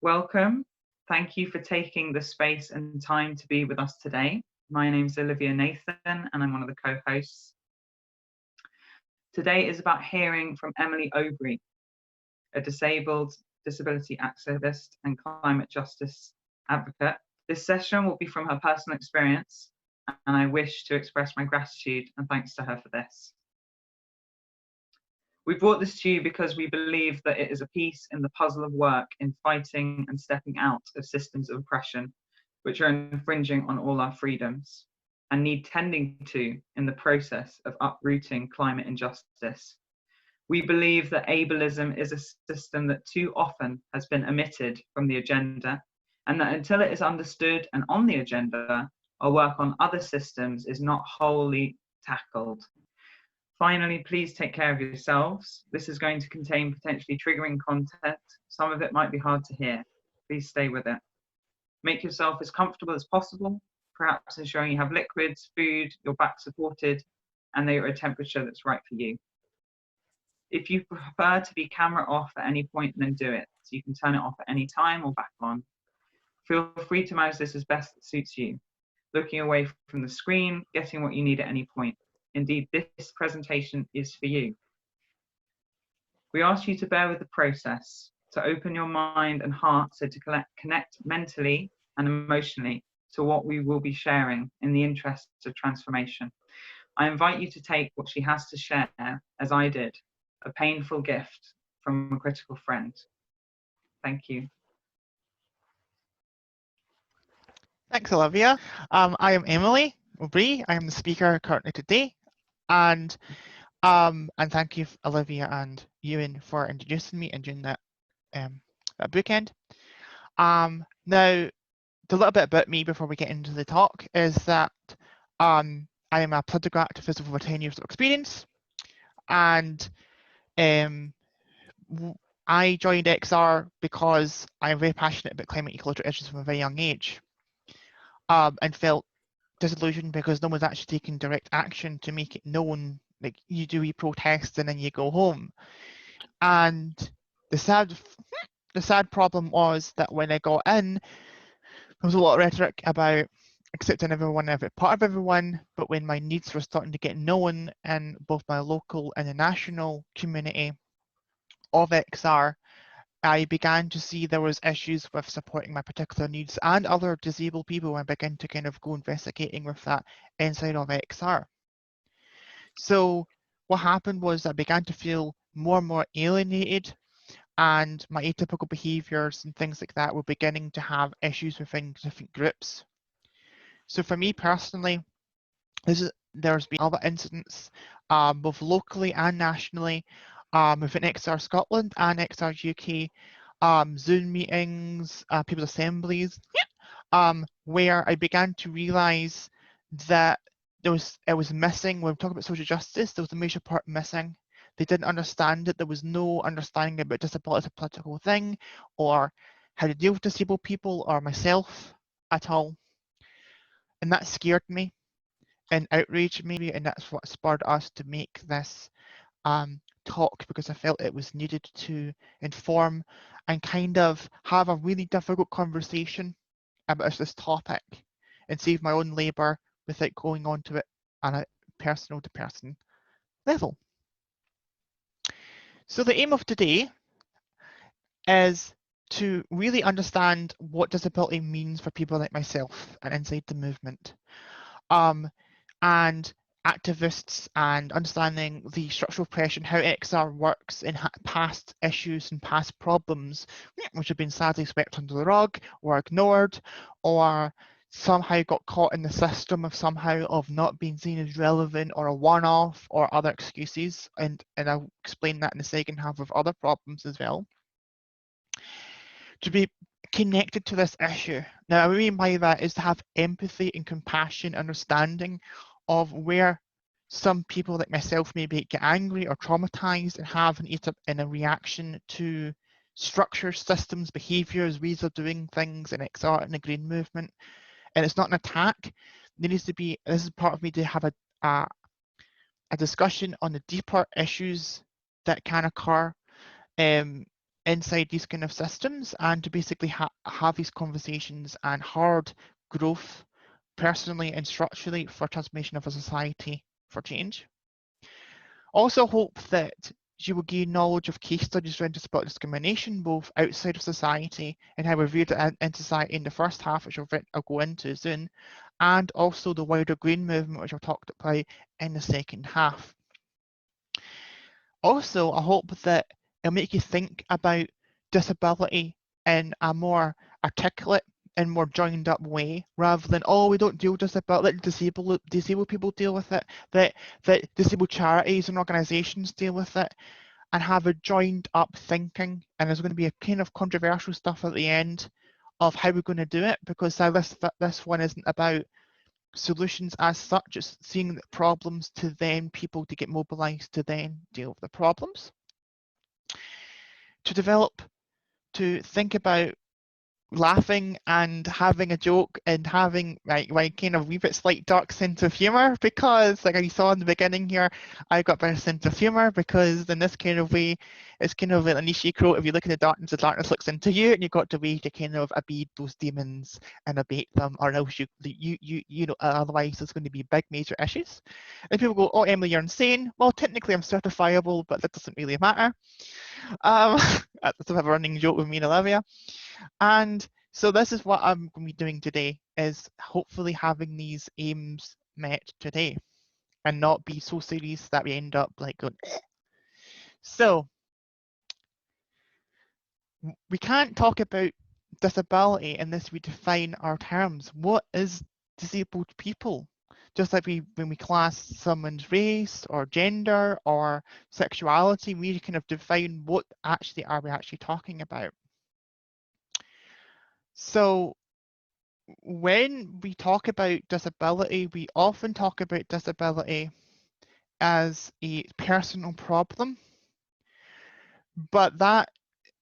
Welcome. Thank you for taking the space and time to be with us today. My name's Olivia Nathan and I'm one of the co-hosts. Today is about hearing from Emily Aubrey, a disabled disability activist and climate justice advocate. This session will be from her personal experience, and I wish to express my gratitude and thanks to her for this. We brought this to you because we believe that it is a piece in the puzzle of work in fighting and stepping out of systems of oppression, which are infringing on all our freedoms and need tending to in the process of uprooting climate injustice. We believe that ableism is a system that too often has been omitted from the agenda, and that until it is understood and on the agenda, our work on other systems is not wholly tackled. Finally, please take care of yourselves. This is going to contain potentially triggering content. Some of it might be hard to hear. Please stay with it. Make yourself as comfortable as possible, perhaps ensuring you have liquids, food, your back supported, and they are at a temperature that's right for you. If you prefer to be camera off at any point, then do it. So you can turn it off at any time or back on. Feel free to manage this as best it suits you. Looking away from the screen, getting what you need at any point. Indeed, this presentation is for you. We ask you to bear with the process, to open your mind and heart so to connect mentally and emotionally to what we will be sharing in the interests of transformation. I invite you to take what she has to share, as I did, a painful gift from a critical friend. Thank you. Thanks, Olivia. I am Emily Aubrey. I am the speaker currently today. And thank you, Olivia and Ewan, for introducing me and doing that bookend. Now, a little bit about me before we get into the talk is that I am a political activist with over 10 years of experience, and I joined XR because I am very passionate about climate ecological issues from a very young age, and felt disillusioned because no one's actually taking direct action to make it known. Like, you do protest and then you go home. And the sad problem was that when I got in, there was a lot of rhetoric about accepting everyone, every part of everyone, but when my needs were starting to get known in both my local and the national community of XR, I began to see there was issues with supporting my particular needs and other disabled people. I began to kind of go investigating with that inside of XR. So what happened was I began to feel more and more alienated, and my atypical behaviours and things like that were beginning to have issues within different groups. So for me personally, there's been other incidents, both locally and nationally, within XR Scotland and XR UK, Zoom meetings, people's assemblies, where I began to realise that it was missing. When we talk about social justice, there was a major part missing. They didn't understand it. There was no understanding about disability as a political thing, or how to deal with disabled people, or myself at all. And that scared me and outraged me, and that's what spurred us to make this talk, because I felt it was needed to inform and kind of have a really difficult conversation about this topic and save my own labour without going on to it on a personal to person level. So the aim of today is to really understand what disability means for people like myself and inside the movement, and activists, and understanding the structural oppression, how XR works in past issues and past problems which have been sadly swept under the rug or ignored, or somehow got caught in the system of not being seen as relevant or a one-off or other excuses, and I'll explain that in the second half of other problems as well. To be connected to this issue. Now, what I mean by that is to have empathy and compassion, understanding of where some people like myself maybe get angry or traumatized and have in a reaction to structures, systems, behaviors, ways of doing things in XR and the green movement. And it's not an attack. There needs to be, this is part of me to have a discussion on the deeper issues that can occur inside these kind of systems, and to basically have these conversations and hard growth personally and structurally for transformation of a society for change. Also hope that you will gain knowledge of case studies around disability discrimination, both outside of society and how we're viewed in society in the first half, which I'll go into soon, and also the wider green movement, which I've talked about in the second half. Also, I hope that it'll make you think about disability in a more articulate and more joined up way, rather than, oh, we don't deal with disability, let disabled people deal with it, that disabled charities and organisations deal with it, and have a joined up thinking. And there's going to be a kind of controversial stuff at the end of how we're going to do it, because this one isn't about solutions as such, it's seeing the problems to then people to get mobilised to then deal with the problems. To develop, to think about laughing and having a joke and having like kind of wee bit slight dark sense of humor, because like I saw in the beginning here, I got a better sense of humor because in this kind of way, it's kind of like a niche quote. If you look in the darkness looks into you, and you've got to way to kind of abate those demons and abate them, or else you know, otherwise there's going to be big major issues. And people go, oh, Emily, you're insane. Well, technically I'm certifiable, but that doesn't really matter. That's a bit of a running joke with me and Olivia. And so this is what I'm going to be doing today, is hopefully having these aims met today and not be so serious that we end up like going, eh. So we can't talk about disability unless we define our terms. What is disabled people? Just like when we class someone's race or gender or sexuality, we kind of define what actually are we actually talking about. So when we talk about disability, we often talk about disability as a personal problem, but that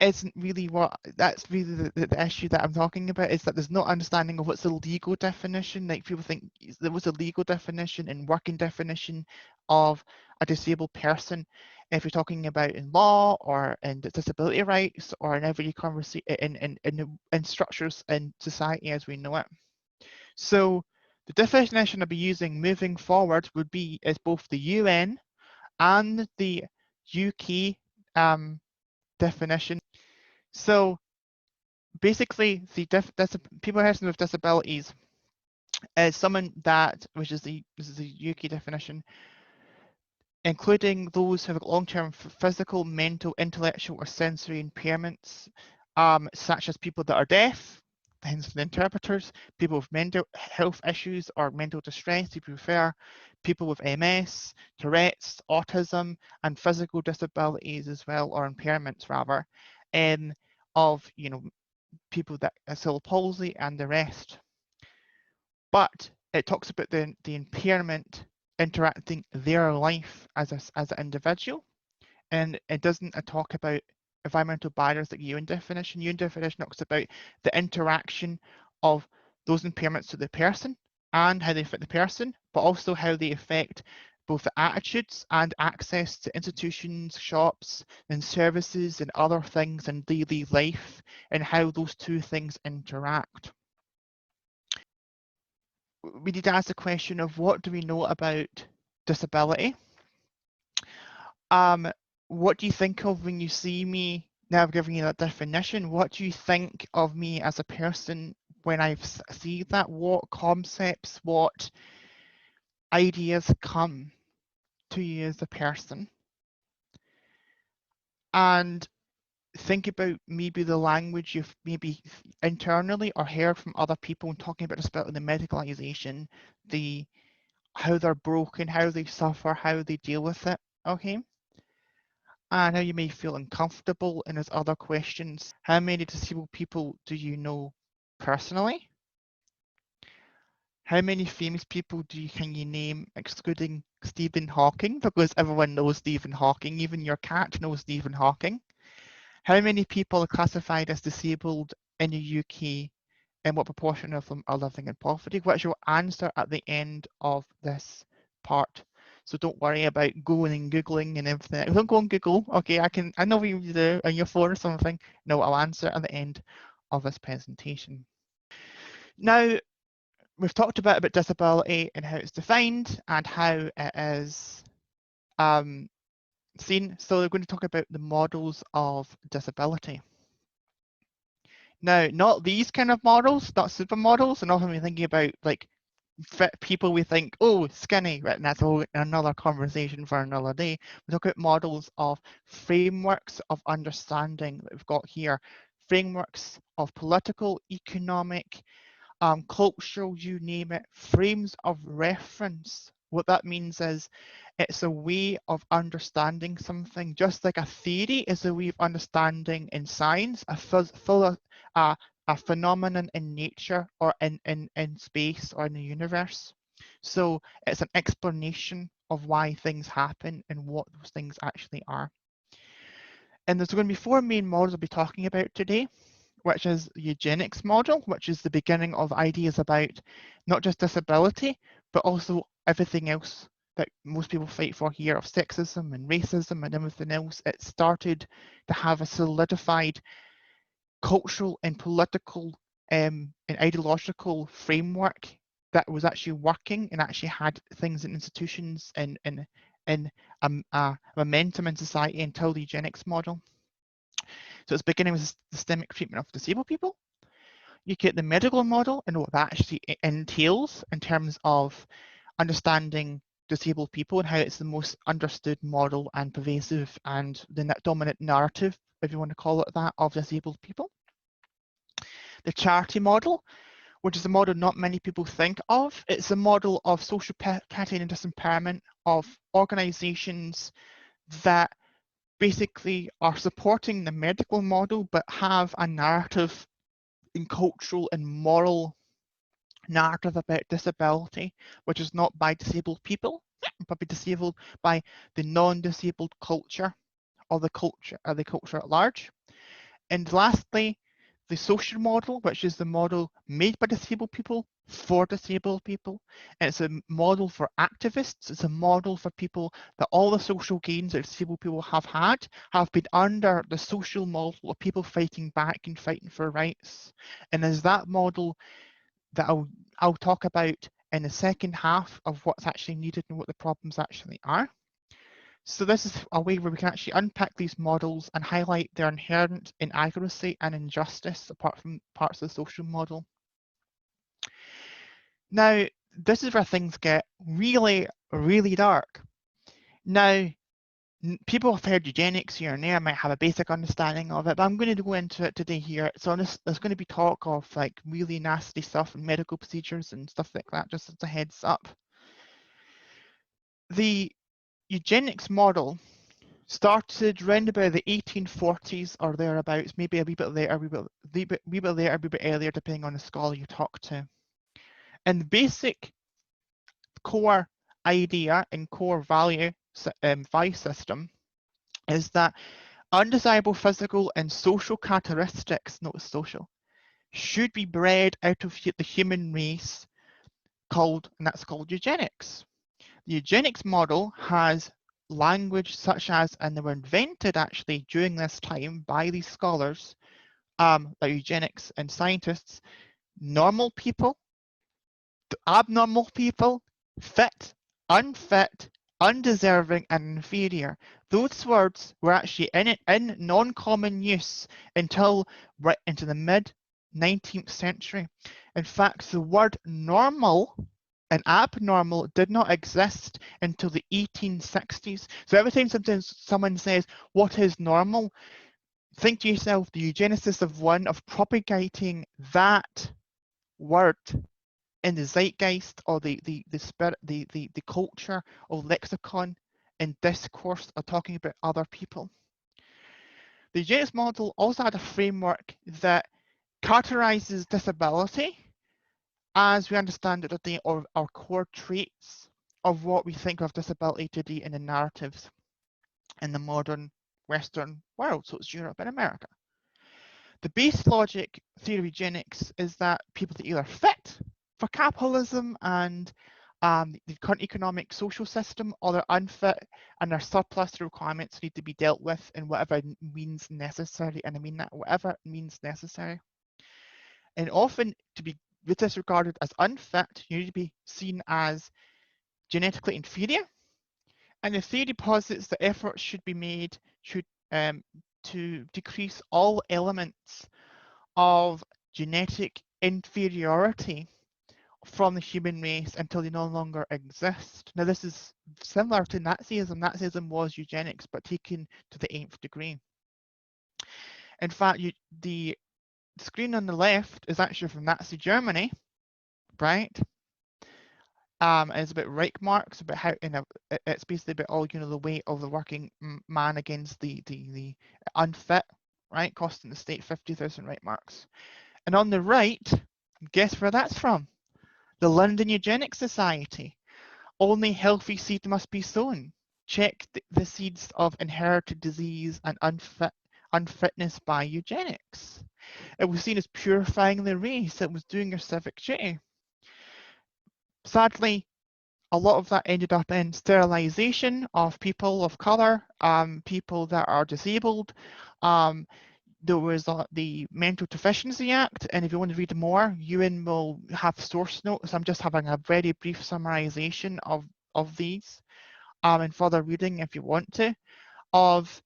isn't really that's really the issue that I'm talking about, is that there's no understanding of what's the legal definition. Like people think there was a legal definition and working definition of a disabled person. If you're talking about in law or in disability rights or in every conversation in structures in society as we know it. So the definition I'll be using moving forward would be is both the UN and the UK definition. So basically, the person with disabilities is someone that, which is this is the UK definition, including those who have long-term physical, mental, intellectual, or sensory impairments, such as people that are deaf, hence the interpreters, people with mental health issues or mental distress, if you prefer, people with MS, Tourette's, autism, and physical disabilities as well, or impairments rather, of, you know, people that are cerebral palsy and the rest. But it talks about the impairment interacting their life as an individual, and it doesn't talk about environmental barriers like UN definition. UN definition talks about the interaction of those impairments to the person and how they affect the person, but also how they affect both the attitudes and access to institutions, shops, and services and other things in daily life, and how those two things interact. We need to ask the question of what do we know about disability? What do you think of when you see me? Now I've given you that definition. What do you think of me as a person when I see that? What concepts, what ideas come to you as a person? And think about maybe the language you've maybe internally or heard from other people talking about disability, the medicalisation, how they're broken, how they suffer, how they deal with it, okay? And how you may feel uncomfortable. And there's other questions. How many disabled people do you know personally? How many famous people can you name, excluding Stephen Hawking? Because everyone knows Stephen Hawking, even your cat knows Stephen Hawking. How many people are classified as disabled in the UK, and what proportion of them are living in poverty? Which you'll answer at the end of this part. So don't worry about going and Googling and everything. Don't go and Google. Okay, I know what you do on your phone or something. No, I'll answer at the end of this presentation. Now, we've talked a bit about disability and how it's defined and how it is seen. So we're going to talk about the models of disability. Now, not these kind of models, not supermodels, and often we're thinking about like fit people we think, oh, skinny, right? And that's another conversation for another day. We talk about models of frameworks of understanding that we've got here, frameworks of political, economic, cultural, you name it, frames of reference. What that means is it's a way of understanding something, just like a theory is a way of understanding in science, a phenomenon in nature or in space or in the universe. So it's an explanation of why things happen and what those things actually are. And there's going to be four main models I'll be talking about today, which is the eugenics model, which is the beginning of ideas about not just disability, but also everything else that most people fight for here of sexism and racism and everything else. It started to have a solidified cultural and political and ideological framework that was actually working and actually had things in institutions and a momentum in society until the eugenics model. So it's beginning with systemic treatment of disabled people. You get the medical model and what that actually entails in terms of understanding disabled people and how it's the most understood model and pervasive and the dominant narrative, if you want to call it that, of disabled people. The charity model, which is a model not many people think of. It's a model of social category and disempowerment of organizations that basically are supporting the medical model but have a narrative in cultural and moral narrative about disability, which is not by disabled people, but by the non-disabled culture or the culture at large. And lastly, the social model, which is the model made by disabled people for disabled people. And it's a model for activists. It's a model for people that all the social gains that disabled people have had have been under the social model of people fighting back and fighting for rights. And as that model that I'll talk about in the second half of what's actually needed and what the problems actually are. So this is a way where we can actually unpack these models and highlight their inherent inaccuracy and injustice apart from parts of the social model. Now, this is where things get really, really dark. Now, people have heard eugenics here and there, might have a basic understanding of it, but I'm going to go into it today here. So there's going to be talk of like really nasty stuff and medical procedures and stuff like that, just as a heads up. The eugenics model started around about the 1840s or thereabouts, maybe a wee bit later, a wee bit earlier, depending on the scholar you talk to. And the basic core idea and core value system is that undesirable physical and social characteristics, not social, should be bred out of the human race, and that's called eugenics. The eugenics model has language such as, and they were invented actually during this time by these scholars, like eugenics and scientists, normal people, abnormal people, fit, unfit, undeserving, and inferior. Those words were actually in non-common use until right into the mid-19th century. In fact, the word normal and abnormal did not exist until the 1860s. So every time someone says, what is normal? Think to yourself, the eugenicist of propagating that word in the zeitgeist or the spirit, the culture or lexicon and discourse of talking about other people. The eugenics model also had a framework that characterizes disability as we understand it today, or our core traits of what we think of disability today in the narratives in the modern Western world, so it's Europe and America. The base logic theory of eugenics is that people that either fit for capitalism and the current economic social system, or they're unfit and their surplus requirements need to be dealt with in whatever means necessary. And I mean that whatever means necessary. And often to be disregarded as unfit, you need to be seen as genetically inferior. And the theory posits that efforts should be made to decrease all elements of genetic inferiority from the human race until they no longer exist. Now, this is similar to Nazism. Nazism was eugenics, but taken to the nth degree. In fact, the screen on the left is actually from Nazi Germany, right? It's about Reich marks, about how it's basically about all the weight of the working man against the unfit, right? Costing the state 50,000 Reich marks. And on the right, guess where that's from? The London Eugenics Society. Only healthy seed must be sown. Check the seeds of inherited disease and unfitness by eugenics. It was seen as purifying the race. It was doing your civic duty. Sadly, a lot of that ended up in sterilization of people of color, people that are disabled. There was the Mental Deficiency Act, and if you want to read more, Ewan will have source notes. I'm just having a very brief summarization of these, and further reading if you want to, of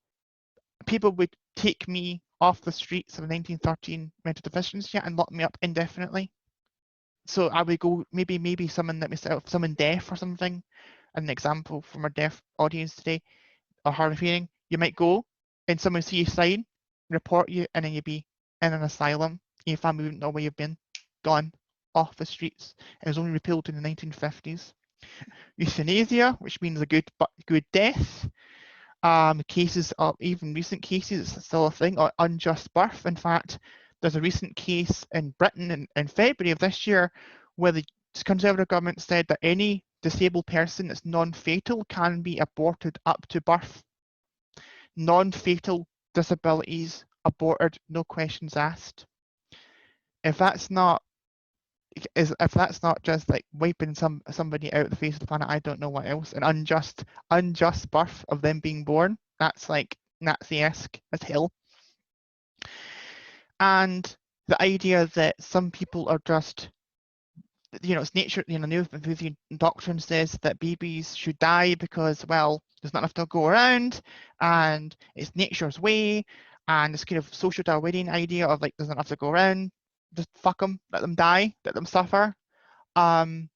people would take me off the streets of the 1913 Mental Deficiency Act and lock me up indefinitely. So I would go, maybe someone that myself, someone deaf or something, an example from our deaf audience today, or hard of hearing, you might go and someone see you sign, report you, and then you'd be in an asylum. Your family wouldn't know where you've been, gone off the streets. It was only repealed in the 1950s. Euthanasia, which means a good death. Cases of even recent cases, it's still a thing, or unjust birth. In fact, there's a recent case in Britain in February of this year where the Conservative government said that any disabled person that's non-fatal can be aborted up to birth. Non-fatal disabilities aborted, no questions asked. If that's not just like wiping somebody out of the face of the planet, I don't know what else. An unjust birth of them being born, that's like Nazi-esque as hell. And the idea that some people are just, it's nature, the doctrine says that babies should die because, well, there's not enough to go around and it's nature's way, and this kind of social Darwinian idea of like there's not enough to go around, just fuck them, let them die, let them suffer. And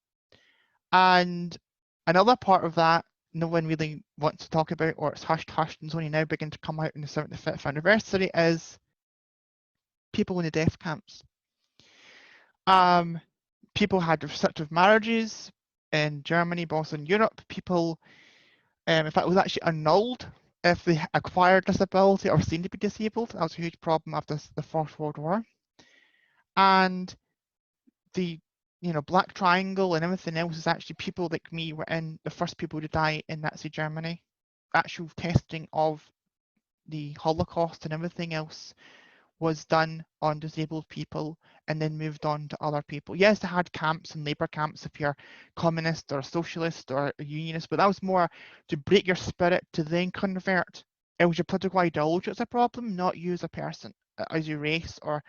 another part of that no one really wants to talk about, or it's hushed and it's only now beginning to come out in the 75th anniversary, is people in the death camps. People had restrictive marriages in Germany, but also in Europe. People, in fact, it was actually annulled if they acquired disability or seemed to be disabled. That was a huge problem after the First World War. And the Black Triangle and everything else is actually people like me were in the first people to die in Nazi Germany. Actual testing of the Holocaust and everything else was done on disabled people and then moved on to other people. Yes, they had camps and labour camps if you're communist or socialist or a unionist, but that was more to break your spirit to then convert. It was your political ideology that's a problem, not you as a person, as your race or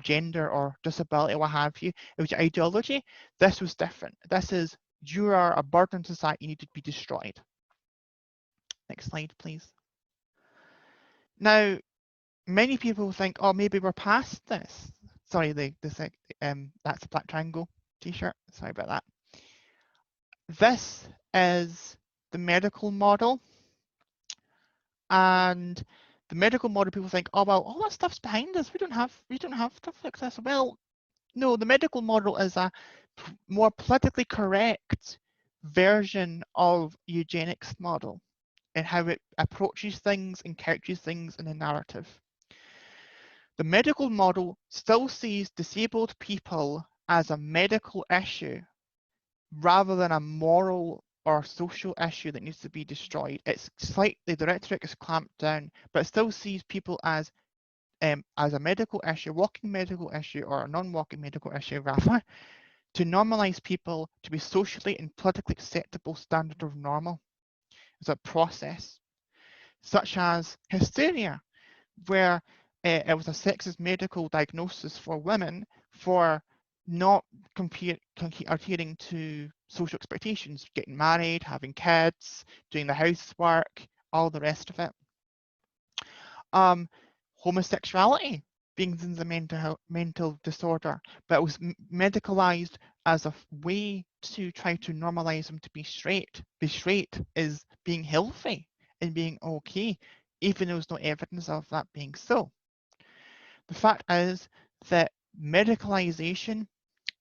gender or disability, what have you. It was your ideology. This was different. This is, you are a burden to society, you need to be destroyed. Next slide, please. Now, many people think, oh, maybe we're past this. Sorry, that's a Black Triangle t-shirt. Sorry about that. This is the medical model. And the medical model, people think, oh, well, all that stuff's behind us. We don't have stuff like this. Well, no, the medical model is a more politically correct version of eugenics model and how it approaches things and couches things in a narrative. The medical model still sees disabled people as a medical issue rather than a moral or social issue that needs to be destroyed. It's slightly, the rhetoric is clamped down, but it still sees people as a medical issue, walking medical issue, or a non-walking medical issue rather, to normalise people to be socially and politically acceptable standard of normal. It's a process, such as hysteria, where it was a sexist medical diagnosis for women for not adhering to social expectations, getting married, having kids, doing the housework, all the rest of it. Homosexuality being seen as a mental disorder, but it was medicalized as a way to try to normalize them to be straight. Be straight is being healthy and being okay, even though there's no evidence of that being so. The fact is that medicalization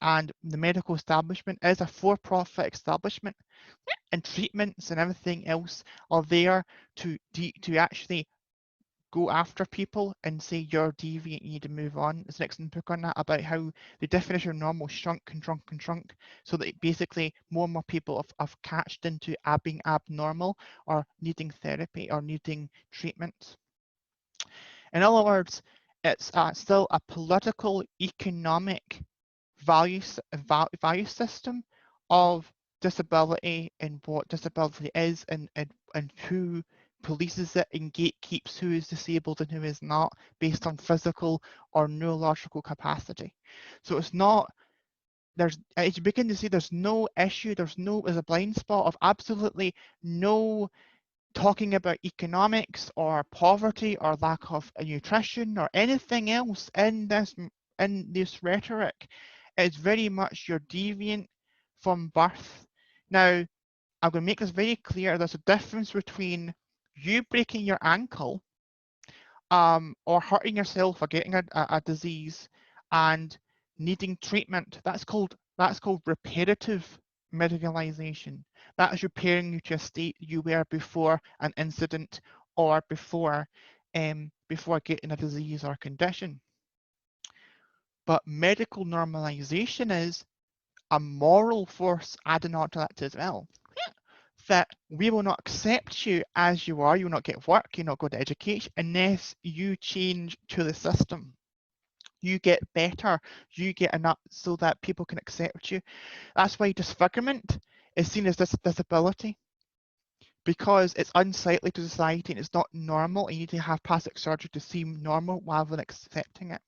and the medical establishment is a for-profit establishment, and treatments and everything else are there to actually go after people and say you're deviant, you need to move on. There's an excellent book on that about how the definition of normal shrunk and shrunk and shrunk, so that basically more and more people have catched into being abnormal or needing therapy or needing treatment. In other words, it's still a political, economic value system of disability and what disability is and who polices it and gatekeeps who is disabled and who is not based on physical or neurological capacity. So it's not, as you begin to see, there's no issue, there's a blind spot of absolutely no talking about economics or poverty or lack of nutrition or anything else in this rhetoric. It's very much you're deviant from birth. Now, I'm going to make this very clear. There's a difference between you breaking your ankle or hurting yourself or getting a disease and needing treatment. That's called reparative medicalization. That is repairing you to a state you were before an incident or before getting a disease or condition. But medical normalization is a moral force adding on to that as well. That we will not accept you as you are, you will not get work, you will not go to education unless you change to the system. You get better, you get enough so that people can accept you. That's why disfigurement is seen as disability, because it's unsightly to society and it's not normal, and you need to have plastic surgery to seem normal rather than accepting it.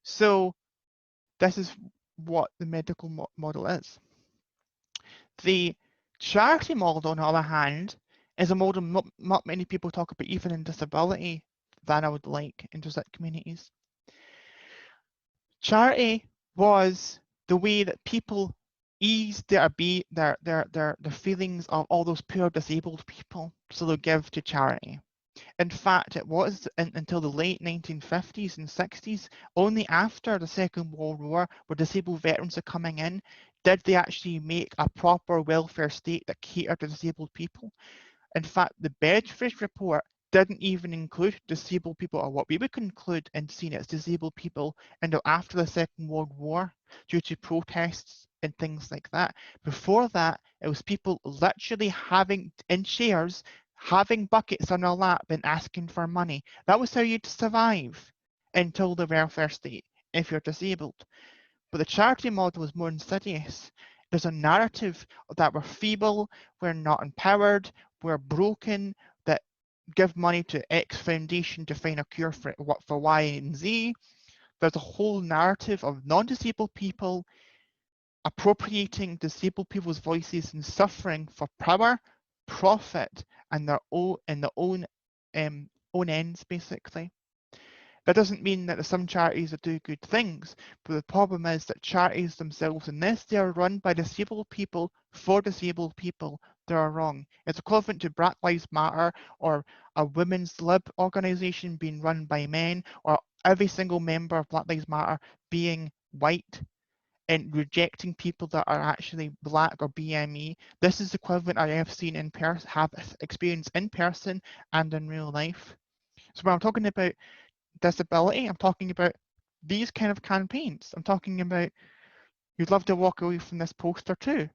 So this is what the medical model is. The charity model, on the other hand, is a model not many people talk about even in disability than I would like in just communities. Charity was the way that people eased their feelings of all those poor disabled people, so they give to charity. In fact, it was until the late 1950s and 60s, only after the Second World War, where disabled veterans are coming in, did they actually make a proper welfare state that catered to disabled people. In fact, the Bedford report didn't even include disabled people, or what we would conclude and seen as disabled people, until after the Second World War, due to protests and things like that. Before that, it was people literally having in chairs, having buckets on their lap and asking for money. That was how you'd survive until the welfare state if you're disabled. But the charity model is more insidious. There's a narrative that we're feeble, we're not empowered, we're broken, that give money to X foundation to find a cure for Y and Z. There's a whole narrative of non-disabled people appropriating disabled people's voices and suffering for power, profit, and their own ends, basically. That doesn't mean that there's some charities that do good things, but the problem is that charities themselves, unless they are run by disabled people for disabled people, they are wrong. It's equivalent to Black Lives Matter or a women's lib organisation being run by men, or every single member of Black Lives Matter being white and rejecting people that are actually black or BME. This is equivalent I have seen in person, have experienced in person and in real life. So when I'm talking about disability, I'm talking about these kind of campaigns. I'm talking about, you'd love to walk away from this poster too.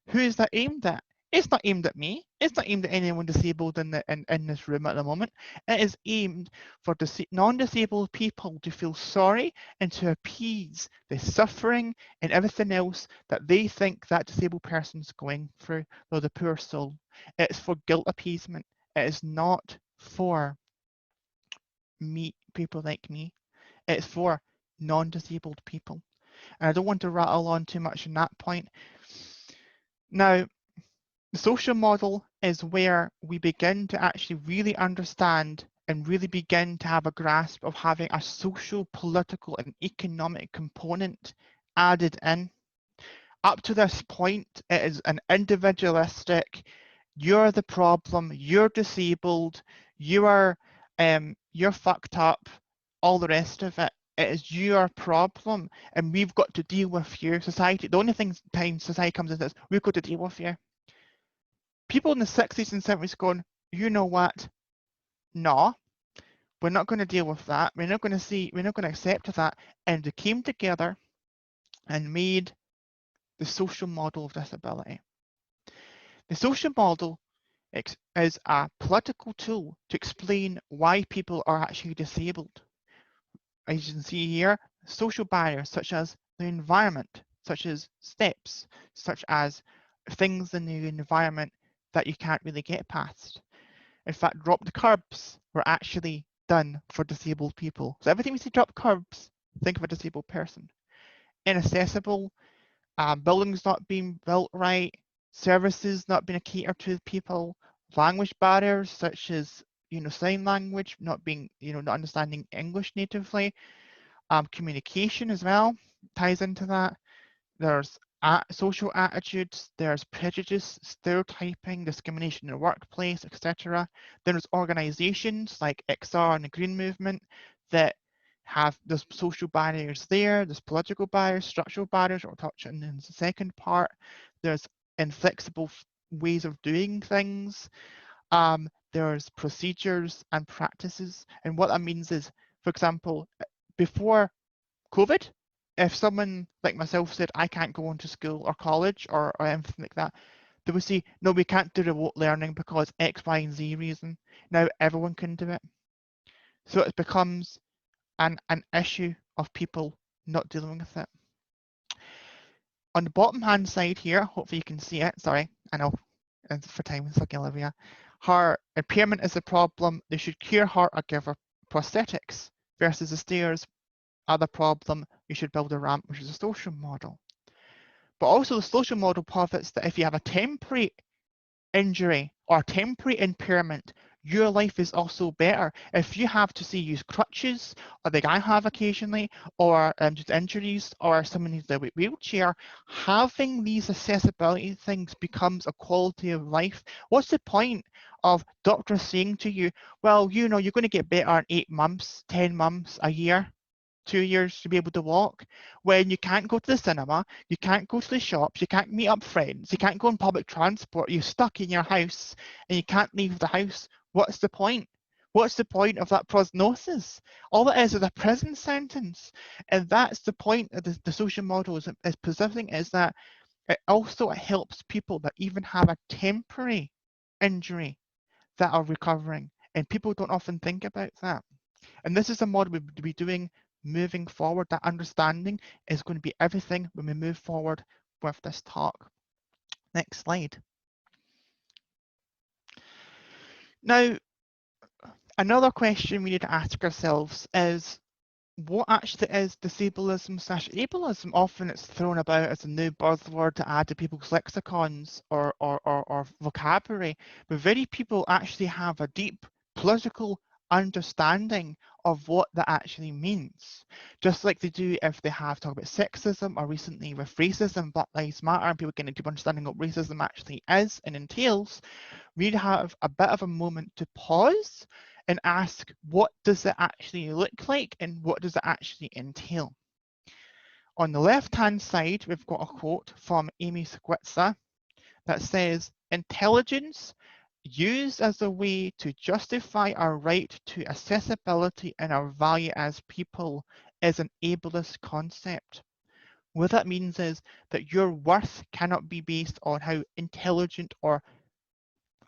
Who is that aimed at? It's not aimed at me. It's not aimed at anyone disabled in this room at the moment. It is aimed for non-disabled people to feel sorry and to appease the suffering and everything else that they think that disabled person's going through, or the poor soul. It's for guilt appeasement. It is not for people like me. It's for non-disabled people. And I don't want to rattle on too much on that point. Now, the social model is where we begin to actually really understand and really begin to have a grasp of having a social, political, and economic component added in. Up to this point, it is an individualistic, you're the problem, you're disabled, you're fucked up, all the rest of it. It is your problem, and we've got to deal with you. Society, the only time society comes in is we've got to deal with you. People in the 60s and 70s going, you know what? No, we're not going to deal with that. We're not going to accept that. And they came together and made the social model of disability. The social model is a political tool to explain why people are actually disabled. As you can see here, social barriers such as the environment, such as steps, such as things in the environment that you can't really get past. In fact, dropped curbs were actually done for disabled people. So everything we see drop curbs, think of a disabled person. Inaccessible, buildings not being built right, services not being catered to people, language barriers such as sign language, not being not understanding English natively, communication as well ties into that. There's social attitudes, there's prejudice, stereotyping, discrimination in the workplace, etc. There's organizations like XR and the Green Movement that have there's social barriers there, there's political barriers, structural barriers, we'll touch on in the second part. There's inflexible ways of doing things. There's procedures and practices. And what that means is, for example, before COVID, if someone like myself said, I can't go into school or college or anything like that, they would say, no, we can't do remote learning because X, Y, and Z reason. Now everyone can do it. So it becomes an issue of people not dealing with it. On the bottom hand side here, hopefully you can see it. Sorry, I know for time it's like Olivia. Her impairment is a problem. They should cure her or give her prosthetics versus the stairs. Other problem, you should build a ramp, which is a social model. But also the social model posits that if you have a temporary injury or temporary impairment, your life is also better. If you have to say use crutches, or like I have occasionally, or just injuries, or someone needs a wheelchair, having these accessibility things becomes a quality of life. What's the point of doctors saying to you, well, you're going to get better in 8 months, 10 months, a year? 2 years to be able to walk, when you can't go to the cinema, you can't go to the shops, you can't meet up friends, you can't go on public transport, you're stuck in your house and you can't leave the house. What's the point? What's the point of that prognosis? All it is a prison sentence. And that's the point of the social model is positioning, is that it also helps people that even have a temporary injury that are recovering. And people don't often think about that. And this is a model we'll be doing moving forward. That understanding is going to be everything when we move forward with this talk. Next slide. Now, another question we need to ask ourselves is, what actually is disableism/ableism? Often it's thrown about as a new buzzword to add to people's lexicons or vocabulary, but very people actually have a deep political understanding of what that actually means. Just like they do if they have talked about sexism, or recently with racism, Black Lives Matter, and people getting a deep understanding of what racism actually is and entails. We have a bit of a moment to pause and ask, what does it actually look like and what does it actually entail? On the left-hand side, we've got a quote from Amy Switzer that says, intelligence used as a way to justify our right to accessibility and our value as people is an ableist concept. What that means is that your worth cannot be based on how intelligent or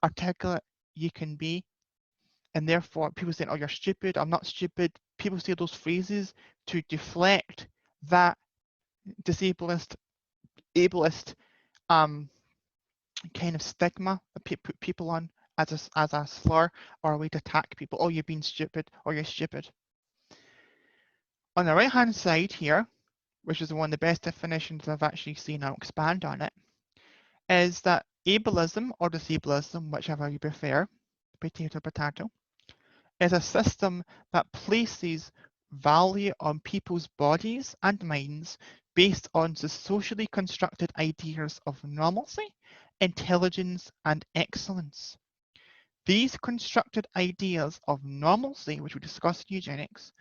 articulate you can be. And therefore, people saying, oh, you're stupid, I'm not stupid. People say those phrases to deflect that disableist, ableist kind of stigma that put people on as a slur or a way to attack people. Oh, you're being stupid, or you're stupid. On the right-hand side here, which is one of the best definitions I've actually seen, I'll expand on it, is that ableism or disablism, whichever you prefer, potato, is a system that places value on people's bodies and minds based on the socially constructed ideas of normalcy, intelligence, and excellence. These constructed ideas of normalcy, which we discussed in eugenics,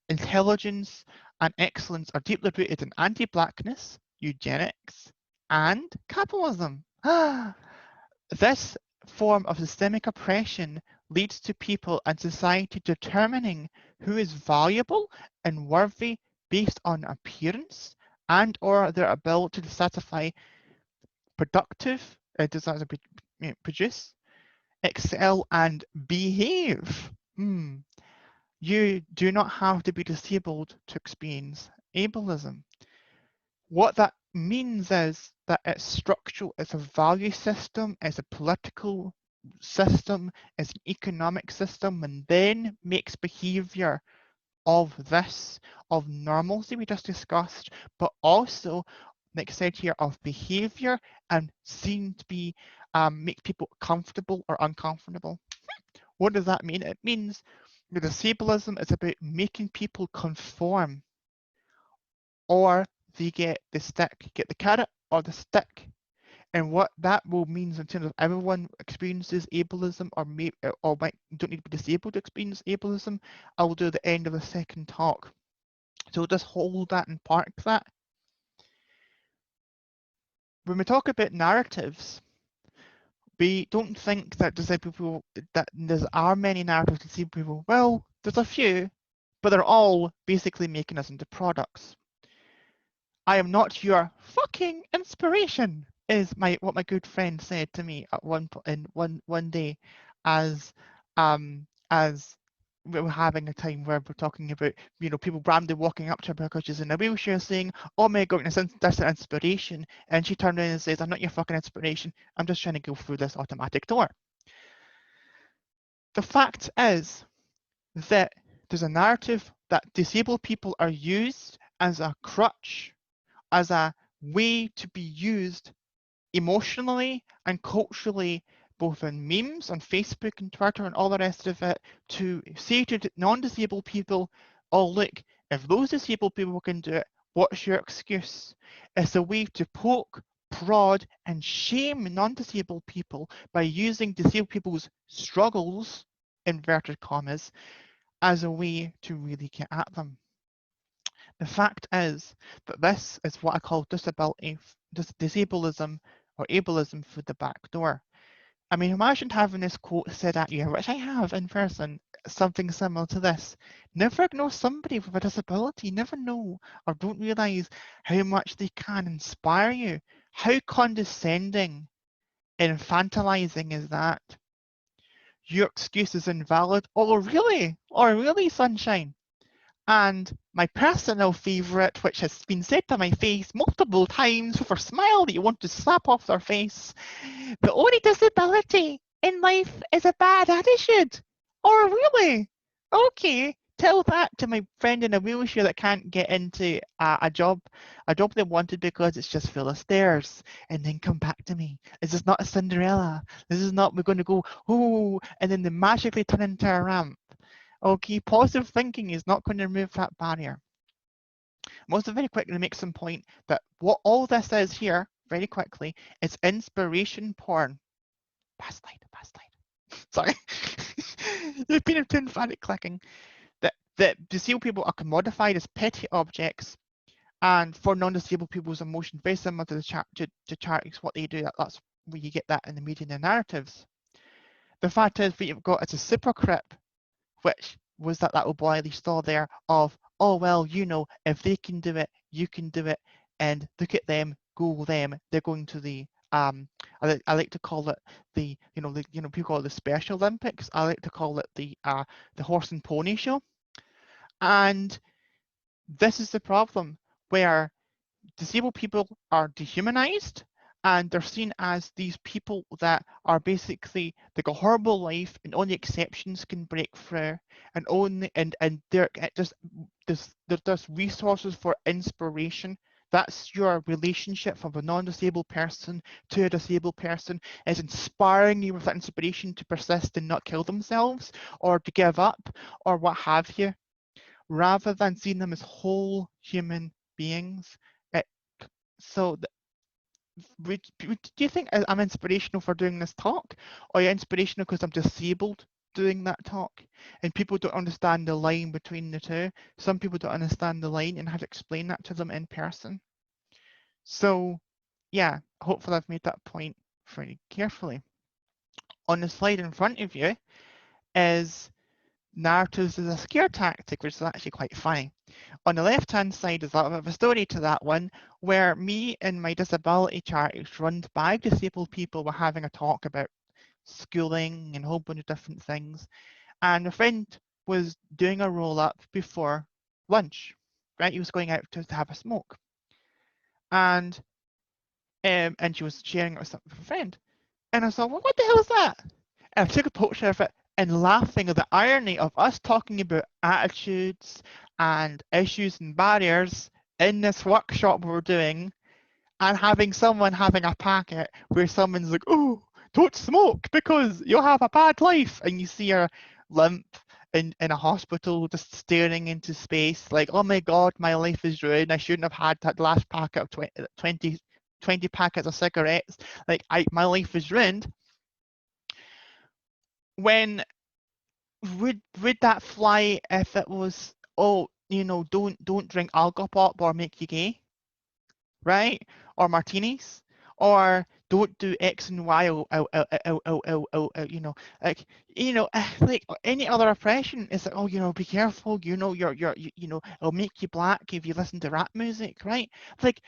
intelligence, and excellence are deeply rooted in anti-blackness, eugenics, and capitalism. This form of systemic oppression leads to people and society determining who is valuable and worthy based on appearance and or their ability to satisfy productive desires of produce, excel, and behave. You do not have to be disabled to experience ableism. What that means is that it's structural, it's a value system, it's a political system, it's an economic system, and then makes behavior of this, of normalcy we just discussed, but also, like I said here, of behavior and seen to be make people comfortable or uncomfortable. What does that mean? It means the disableism is about making people conform, or they get the stick, get the carrot or the stick. And what that will means in terms of everyone experiences ableism or might don't need to be disabled to experience ableism, I will do at the end of the second talk. So just hold that and park that. When we talk about narratives, we don't think that disabled people, that there are many narratives of disabled people. Well, there's a few, but they're all basically making us into products. I am not your fucking inspiration, is what my good friend said to me at one day, as we were having a time where we're talking about, people randomly walking up to her because she's in a wheelchair saying, oh my god, that's an inspiration. And she turned around and says, I'm not your fucking inspiration. I'm just trying to go through this automatic door. The fact is that there's a narrative that disabled people are used as a crutch, as a way to be used emotionally and culturally, both in memes on Facebook and Twitter and all the rest of it, to say to non-disabled people, oh look, if those disabled people can do it, what's your excuse? It's a way to poke, prod, and shame non-disabled people by using disabled people's struggles, inverted commas, as a way to really get at them. The fact is that this is what I call disableism or ableism through the back door. I mean, imagine having this quote said at you, which I have in person, something similar to this. Never ignore somebody with a disability. Never know or don't realise how much they can inspire you. How condescending and infantilizing is that? Your excuse is invalid. Oh, really? Oh, really, sunshine? And my personal favourite, which has been said to my face multiple times with a smile that you want to slap off their face, the only disability in life is a bad attitude. Oh, really? Okay, tell that to my friend in a wheelchair that can't get into a job they wanted because it's just full of stairs, and then come back to me. This is not a Cinderella. This is not, we're going to go, oh, and then they magically turn into a ramp. Okay, positive thinking is not going to remove that barrier. I'm also very quickly make some point that what all this is here, very quickly, is inspiration porn. Past slide. Sorry. You've been too emphatic clicking. That disabled people are commodified as petty objects, and for non-disabled people's emotions, very similar to the charities, what they do, that's where you get that in the media and the narratives. The fact is, what you've got is a super crip, which was that little boy they saw there of, oh, well, if they can do it, you can do it. and look at them, go them. They're going to the I like to call it the people call it the Special Olympics. I like to call it the horse and pony show. And this is the problem, where disabled people are dehumanized and they're seen as these people that are basically like a horrible life and only exceptions can break through, and only and there's resources for inspiration. That's your relationship from a non-disabled person to a disabled person, is inspiring you with that inspiration to persist and not kill themselves or to give up or what have you, rather than seeing them as whole human beings. It, so, do you think I'm inspirational for doing this talk, or are you inspirational because I'm disabled doing that talk? And people don't understand the line between the two. Some people don't understand the line and have to explain that to them in person. So, yeah, hopefully I've made that point very carefully. On the slide in front of you is narratives as a scare tactic, which is actually quite funny. On the left-hand side is a little bit of a story to that one, where me and my disability charities run by disabled people were having a talk about schooling and a whole bunch of different things. And a friend was doing a roll-up before lunch, right? He was going out to have a smoke. And she was sharing it with a friend. And I thought, well, what the hell is that? And I took a picture of it and laughing at the irony of us talking about attitudes and issues and barriers in this workshop we're doing, and having someone having a packet where someone's like, oh, don't smoke because you'll have a bad life. And you see her limp in a hospital just staring into space like, oh my God, my life is ruined. I shouldn't have had that last packet of 20 packets of cigarettes. Like, my life is ruined. When would that fly if it was, oh, don't drink alcohol or make you gay, right? Or martinis, or don't do X and Y, like any other oppression is like, oh, be careful, it'll make you black if you listen to rap music, right? Like,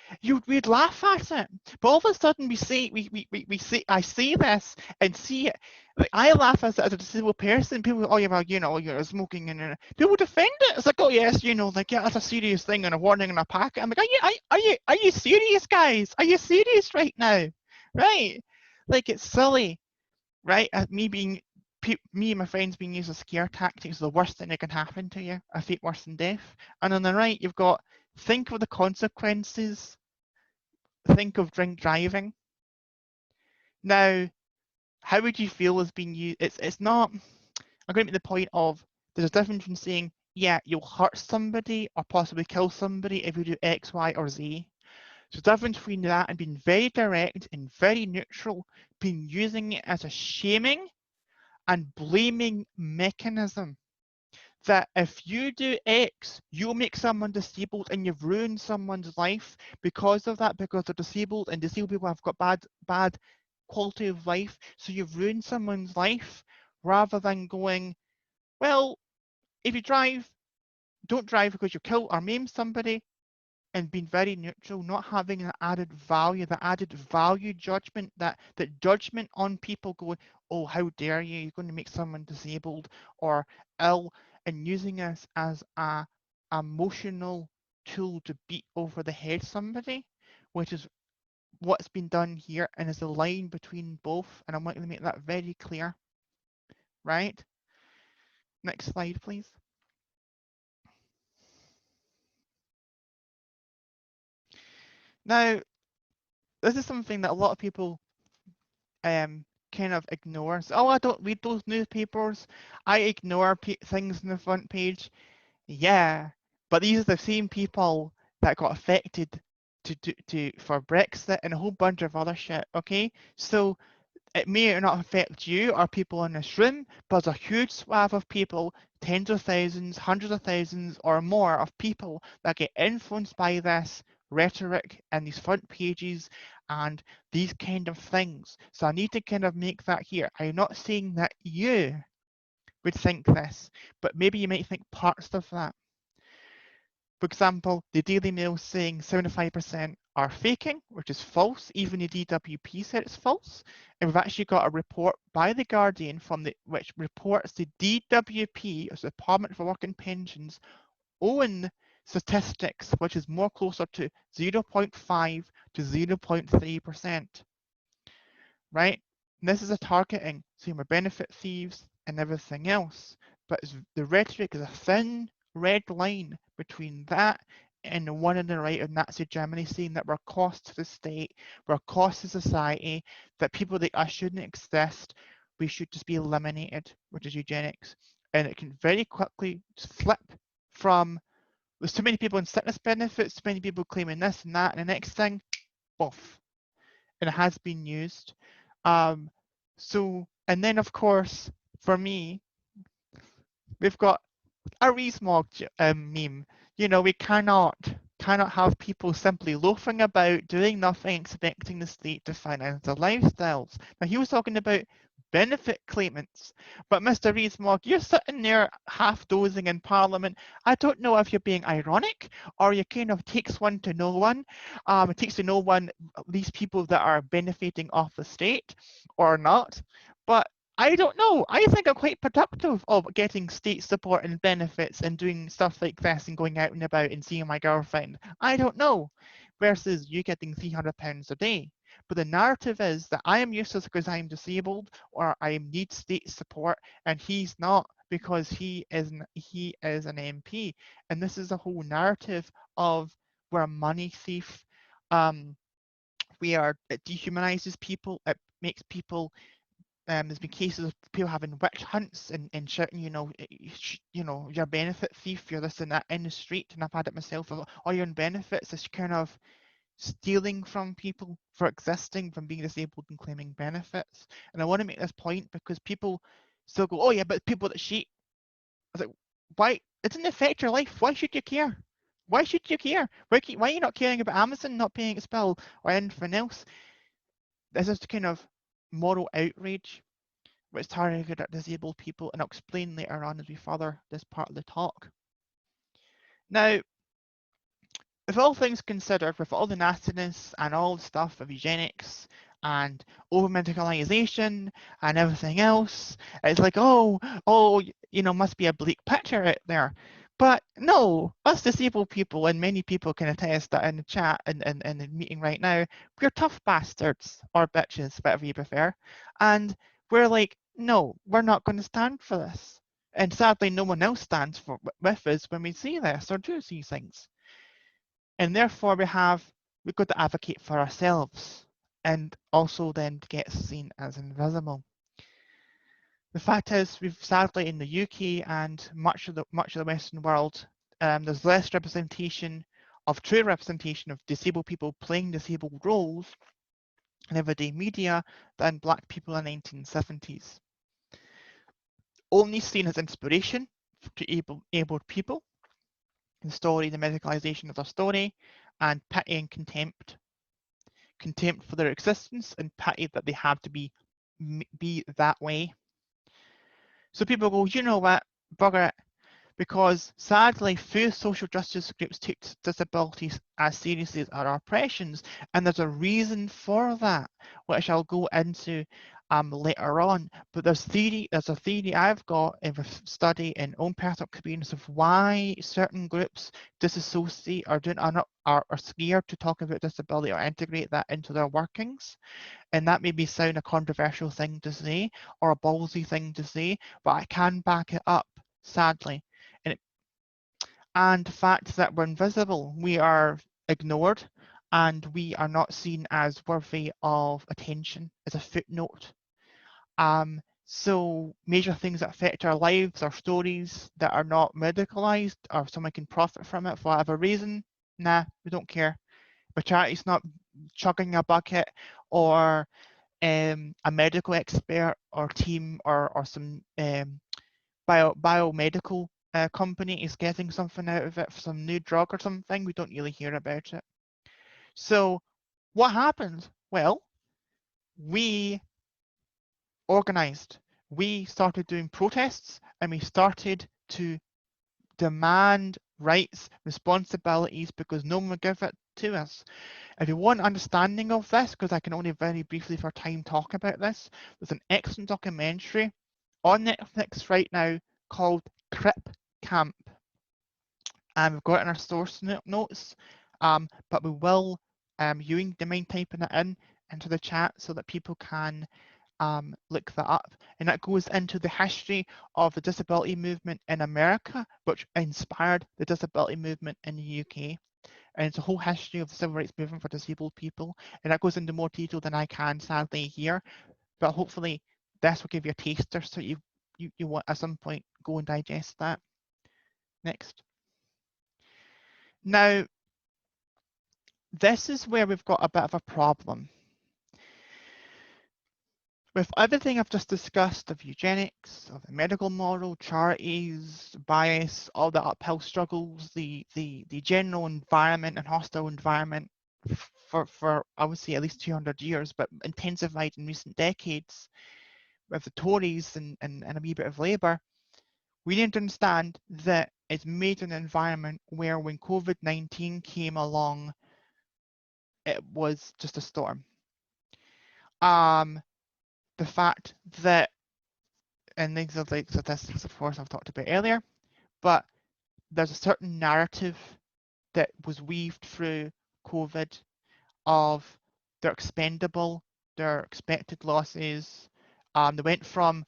we'd laugh at it, but all of a sudden we see, I see this and see it. Like, I laugh at it as a disabled person. People, oh yeah, well, you're smoking, and people defend it. It's like, oh yes, like, yeah, that's a serious thing and a warning and a packet. I'm like, are you serious, guys? Are you serious right now? Right? Like, it's silly, right? Me and my friends being used as scare tactics is the worst thing that can happen to you. I fate worse than death. And on the right, you've got, think of the consequences. Think of drink driving. Now, how would you feel as being used? It's not. I'm going to make the point of, there's a difference between saying, yeah, you'll hurt somebody or possibly kill somebody if you do X, Y, or Z. So the difference between that and being very direct and very neutral, being using it as a shaming and blaming mechanism. That if you do X, you'll make someone disabled and you've ruined someone's life because of that, because they're disabled and disabled people have got bad quality of life. So you've ruined someone's life, rather than going, well, if you drive, don't drive because you kill or maim somebody, and being very neutral, not having an added value judgment, that judgment on people going, oh, how dare you, you're going to make someone disabled or ill, and using us as a emotional tool to beat over the head somebody, which is what's been done here, and is a line between both, and I want to make that very clear, right? Next slide, please. Now, this is something that a lot of people kind of ignore. So, oh, I don't read those newspapers. I ignore things on the front page. Yeah, but these are the same people that got affected for Brexit and a whole bunch of other shit. Okay, so it may or not affect you or people in this room, but there's a huge swath of people, tens of thousands, hundreds of thousands, or more of people that get influenced by this rhetoric and these front pages and these kind of things. So I need to kind of make that here. I'm not saying that you would think this, but maybe you might think parts of that. For example, the Daily Mail saying 75% are faking, which is false. Even the DWP said it's false. And we've actually got a report by the Guardian which reports the DWP, as the Department for Work and Pensions, own statistics, which is more closer to 0.5 to 0.3%, right? And this is a targeting, same with benefit thieves and everything else. But the rhetoric is a thin red line between that and the one on the right of Nazi Germany saying that we're a cost to the state, we're a cost to society, that people like us shouldn't exist, we should just be eliminated, which is eugenics. And it can very quickly flip from there's too many people in sickness benefits, too many people claiming this and that, and the next thing, off. And it has been used. And then of course, for me, we've got a Rees-Mogg meme. You know, we cannot have people simply loafing about, doing nothing, expecting the state to finance their lifestyles. Now, he was talking about benefit claimants, but Mr. Rees-Mogg, you're sitting there half dozing in Parliament. I don't know if you're being ironic or you kind of takes one to know one. It takes to know one, these people that are benefiting off the state or not. But I don't know. I think I'm quite productive of getting state support and benefits and doing stuff like this and going out and about and seeing my girlfriend. I don't know. Versus you getting £300 a day. But the narrative is that I am useless because I'm disabled or I need state support and he's not because he is an MP. And this is a whole narrative of we're a money thief. It dehumanizes people. It makes people there's been cases of people having witch hunts and shouting, you're a benefit thief, you're this and that in the street, and I've had it myself. Or you're on benefits, this kind of stealing from people for existing, from being disabled and claiming benefits. And I want to make this point because people still go, oh yeah, but people that cheat. I was like, why? It doesn't affect your life. Why should you care? Why should you care? Why are you not caring about Amazon not paying its bill or anything else? This is the kind of moral outrage which is targeted at disabled people, and I'll explain later on as we further this part of the talk. Now, with all things considered, with all the nastiness and all the stuff of eugenics and over-medicalization and everything else, it's like, must be a bleak picture out there. But no, us disabled people, and many people can attest that in the chat and in the meeting right now, we're tough bastards or bitches, whatever you prefer. And we're like, no, we're not going to stand for this. And sadly, no one else stands with us when we see this or do see things. And therefore, we've got to advocate for ourselves and also then get seen as invisible. The fact is, we've sadly in the UK and much of the Western world, there's less true representation of disabled people playing disabled roles in everyday media than Black people in the 1970s. Only seen as inspiration to abled people, the story, the medicalization of their story, and pity and contempt. Contempt for their existence and pity that they have to be that way. So people go, you know what, bugger it, because sadly, few social justice groups take disabilities as seriously as our oppressions, and there's a reason for that, which I'll go into later on. But there's a theory I've got in a study in own personal experience of why certain groups disassociate or are scared to talk about disability or integrate that into their workings. And that may sound a controversial thing to say or a ballsy thing to say, but I can back it up, sadly. And the fact that we're invisible, we are ignored, and we are not seen as worthy of attention, as a footnote. So major things that affect our lives, our stories that are not medicalized, or someone can profit from it for whatever reason, nah, we don't care. But charity's not chugging a bucket or a medical expert or team or some biomedical company is getting something out of it for some new drug or something, we don't really hear about it. So what happened? Well, we organized. We started doing protests and we started to demand rights, responsibilities, because no one will give it to us. If you want understanding of this, because I can only very briefly for time talk about this, there's an excellent documentary on Netflix right now called Crip Camp. And we've got it in our source notes, but we will, you don't mind typing it in into the chat so that people can look that up. And that goes into the history of the disability movement in America, which inspired the disability movement in the UK. And it's a whole history of the civil rights movement for disabled people. And that goes into more detail than I can sadly here. But hopefully this will give you a taster so you want at some point go and digest that. Next. Now, this is where we've got a bit of a problem. With everything I've just discussed of eugenics, of the medical model, charities, bias, all the uphill struggles, the general environment and hostile environment for I would say at least 200 years, but intensified in recent decades with the Tories and a wee bit of Labour, we need to understand that it's made an environment where when COVID-19 came along, it was just a storm. The fact that, and these are like statistics, of course, I've talked about earlier, but there's a certain narrative that was weaved through COVID of they're expendable, their expected losses. They went from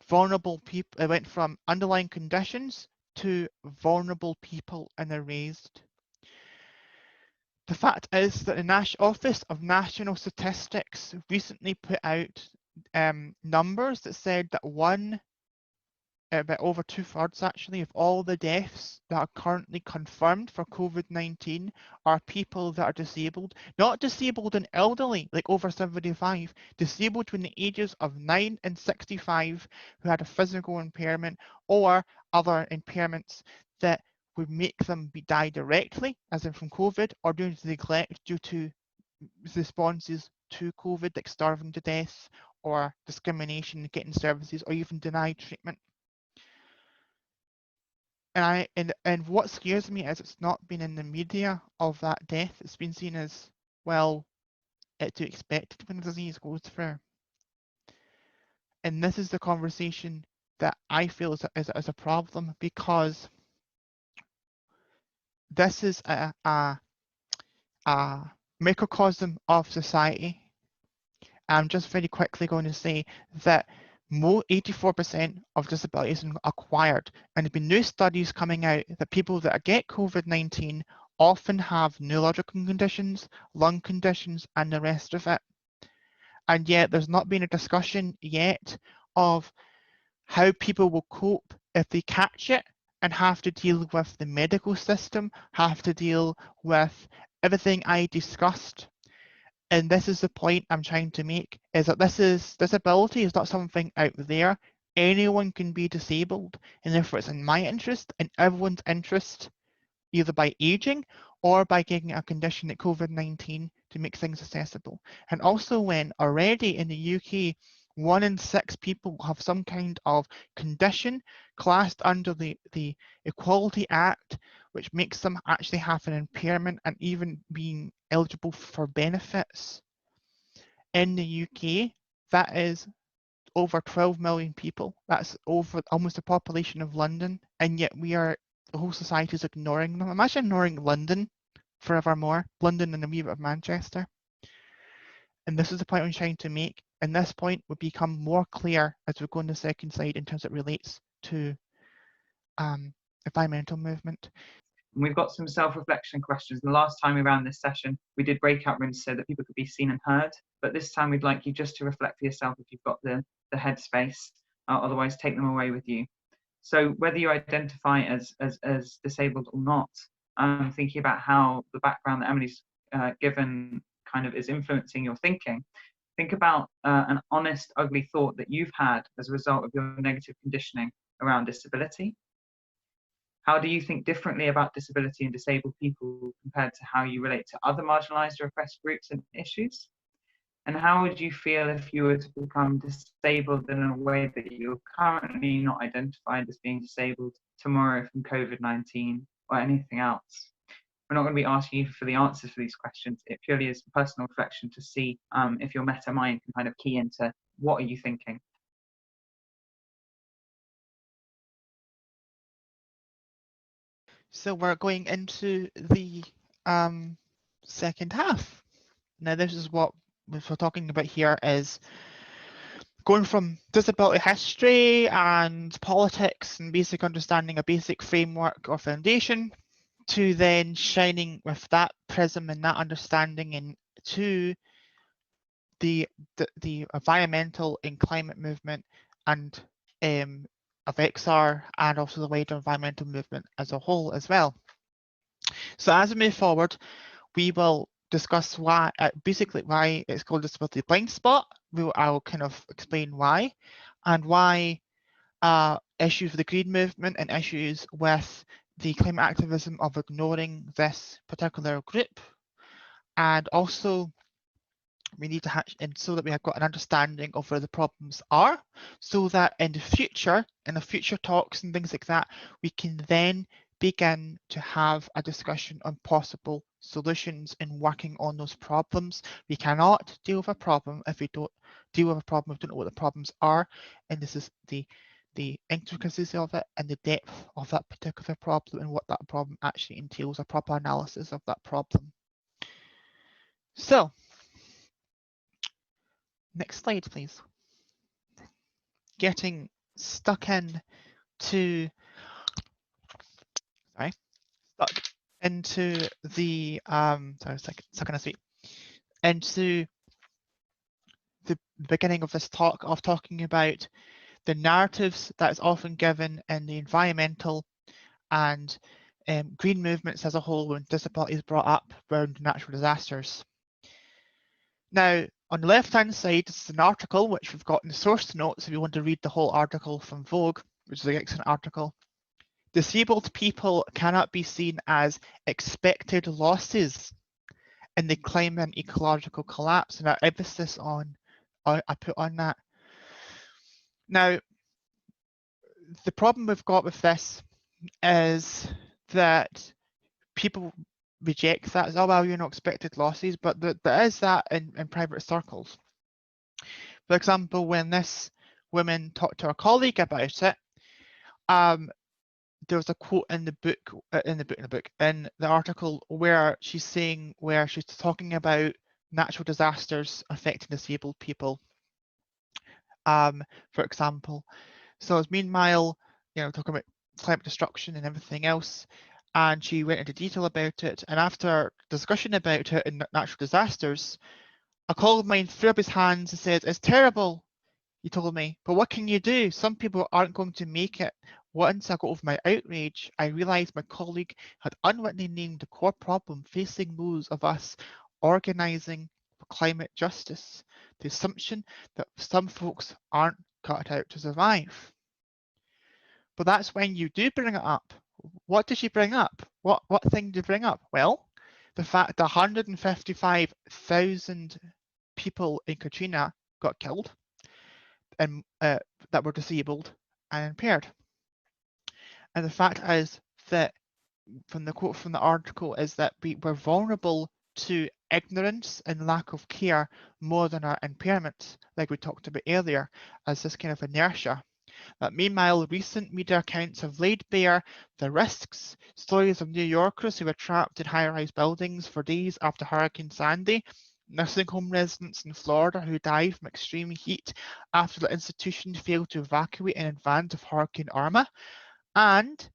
vulnerable people, it went from underlying conditions to vulnerable people, and they're raised. The fact is that the Office of National Statistics recently put out numbers that said that about over 2/3 actually of all the deaths that are currently confirmed for COVID-19 are people that are disabled, not disabled and elderly, like over 75, disabled between the ages of 9 and 65 who had a physical impairment or other impairments that would make them die directly, as in from COVID, or due to neglect due to responses to COVID, like starving to death or discrimination, getting services, or even denied treatment. And what scares me is it's not been in the media of that death. It's been seen as, well, it's to be expected when a disease goes through. And this is the conversation that I feel is a problem, because this is a microcosm of society. I'm just very quickly going to say that 84% of disabilities are acquired, and there have been new studies coming out that people that get COVID-19 often have neurological conditions, lung conditions, and the rest of it. And yet there's not been a discussion yet of how people will cope if they catch it and have to deal with the medical system, have to deal with everything I discussed. And this is the point I'm trying to make, is that disability is not something out there. Anyone can be disabled, and therefore it's in my interest and everyone's interest, either by aging or by getting a condition like COVID-19, to make things accessible. And also, when already in the UK, 1 in 6 people have some kind of condition classed under the Equality Act, which makes them actually have an impairment and even being eligible for benefits. In the UK, that is over 12 million people. That's over almost the population of London, and yet the whole society is ignoring them. Imagine ignoring London forevermore, London and a wee bit of Manchester. And this is the point I'm trying to make. And this point would become more clear as we go on the second slide in terms it relates to environmental movement. And we've got some self-reflection questions. The last time we ran this session, we did breakout rooms so that people could be seen and heard. But this time we'd like you just to reflect for yourself if you've got the headspace, otherwise take them away with you. So whether you identify as disabled or not, I'm thinking about how the background that Emily's given kind of is influencing your thinking. Think about an honest, ugly thought that you've had as a result of your negative conditioning around disability. How do you think differently about disability and disabled people compared to how you relate to other marginalised or oppressed groups and issues? And how would you feel if you were to become disabled in a way that you're currently not identified as being disabled tomorrow from COVID-19 or anything else? We're not going to be asking you for the answers for these questions. It purely is personal reflection to see if your meta mind can kind of key into what are you thinking. So we're going into the second half. Now this is what we're talking about here, is going from disability history and politics and basic understanding, a basic framework or foundation, to then shining with that prism and that understanding into the environmental and climate movement and of XR, and also the wider environmental movement as a whole as well. So as we move forward, we will discuss why, basically why it's called disability blind spot. I'll kind of explain why, and why issues with the green movement and issues with the climate activism of ignoring this particular group. And also we need to hatch in so that we have got an understanding of where the problems are, so that in the future talks and things like that, we can then begin to have a discussion on possible solutions in working on those problems. We cannot deal with a problem if we don't deal with a problem, we don't know what the problems are, and this is the intricacies of it and the depth of that particular problem and what that problem actually entails, a proper analysis of that problem. So next slide, please. Getting stuck into the into the beginning of this talk, of talking about the narratives that is often given in the environmental and green movements as a whole when disability is brought up around natural disasters. Now, on the left-hand side, this is an article which we've got in the source notes if you want to read the whole article from Vogue, which is an excellent article. Disabled people cannot be seen as expected losses in the climate and ecological collapse, and I emphasis on, I put on that. Now, the problem we've got with this is that people reject that as, oh, well, you're not expected losses, but there is that in private circles. For example, when this woman talked to her colleague about it, there was a quote in the article where she's talking about natural disasters affecting disabled people, for example. So as meanwhile, talking about climate destruction and everything else, and she went into detail about it, and after discussion about it in natural disasters, a colleague of mine threw up his hands and said, "It's terrible," he told me, "but what can you do? Some people aren't going to make it." Once I got over my outrage, I realised my colleague had unwittingly named the core problem facing those of us organising for climate justice, the assumption that some folks aren't cut out to survive. But that's when you do bring it up. What did she bring up? What thing did you bring up? Well, the fact that 155,000 people in Katrina got killed and that were disabled and impaired. And the fact is that, from the quote from the article, is that we were vulnerable to ignorance and lack of care more than our impairments, like we talked about earlier, as this kind of inertia. But meanwhile, recent media accounts have laid bare the risks, stories of New Yorkers who were trapped in high-rise buildings for days after Hurricane Sandy, nursing home residents in Florida who died from extreme heat after the institution failed to evacuate in advance of Hurricane Irma, and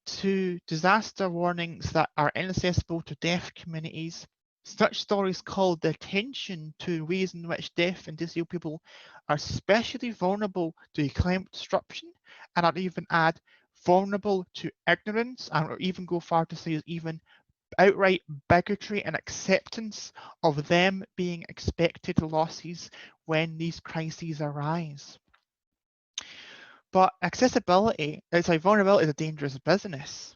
to disaster warnings that are inaccessible to deaf communities. Such stories call the attention to ways in which deaf and disabled people are especially vulnerable to climate disruption, and I'd even add vulnerable to ignorance, and or even go far to say even outright bigotry and acceptance of them being expected losses when these crises arise. But vulnerability is a dangerous business.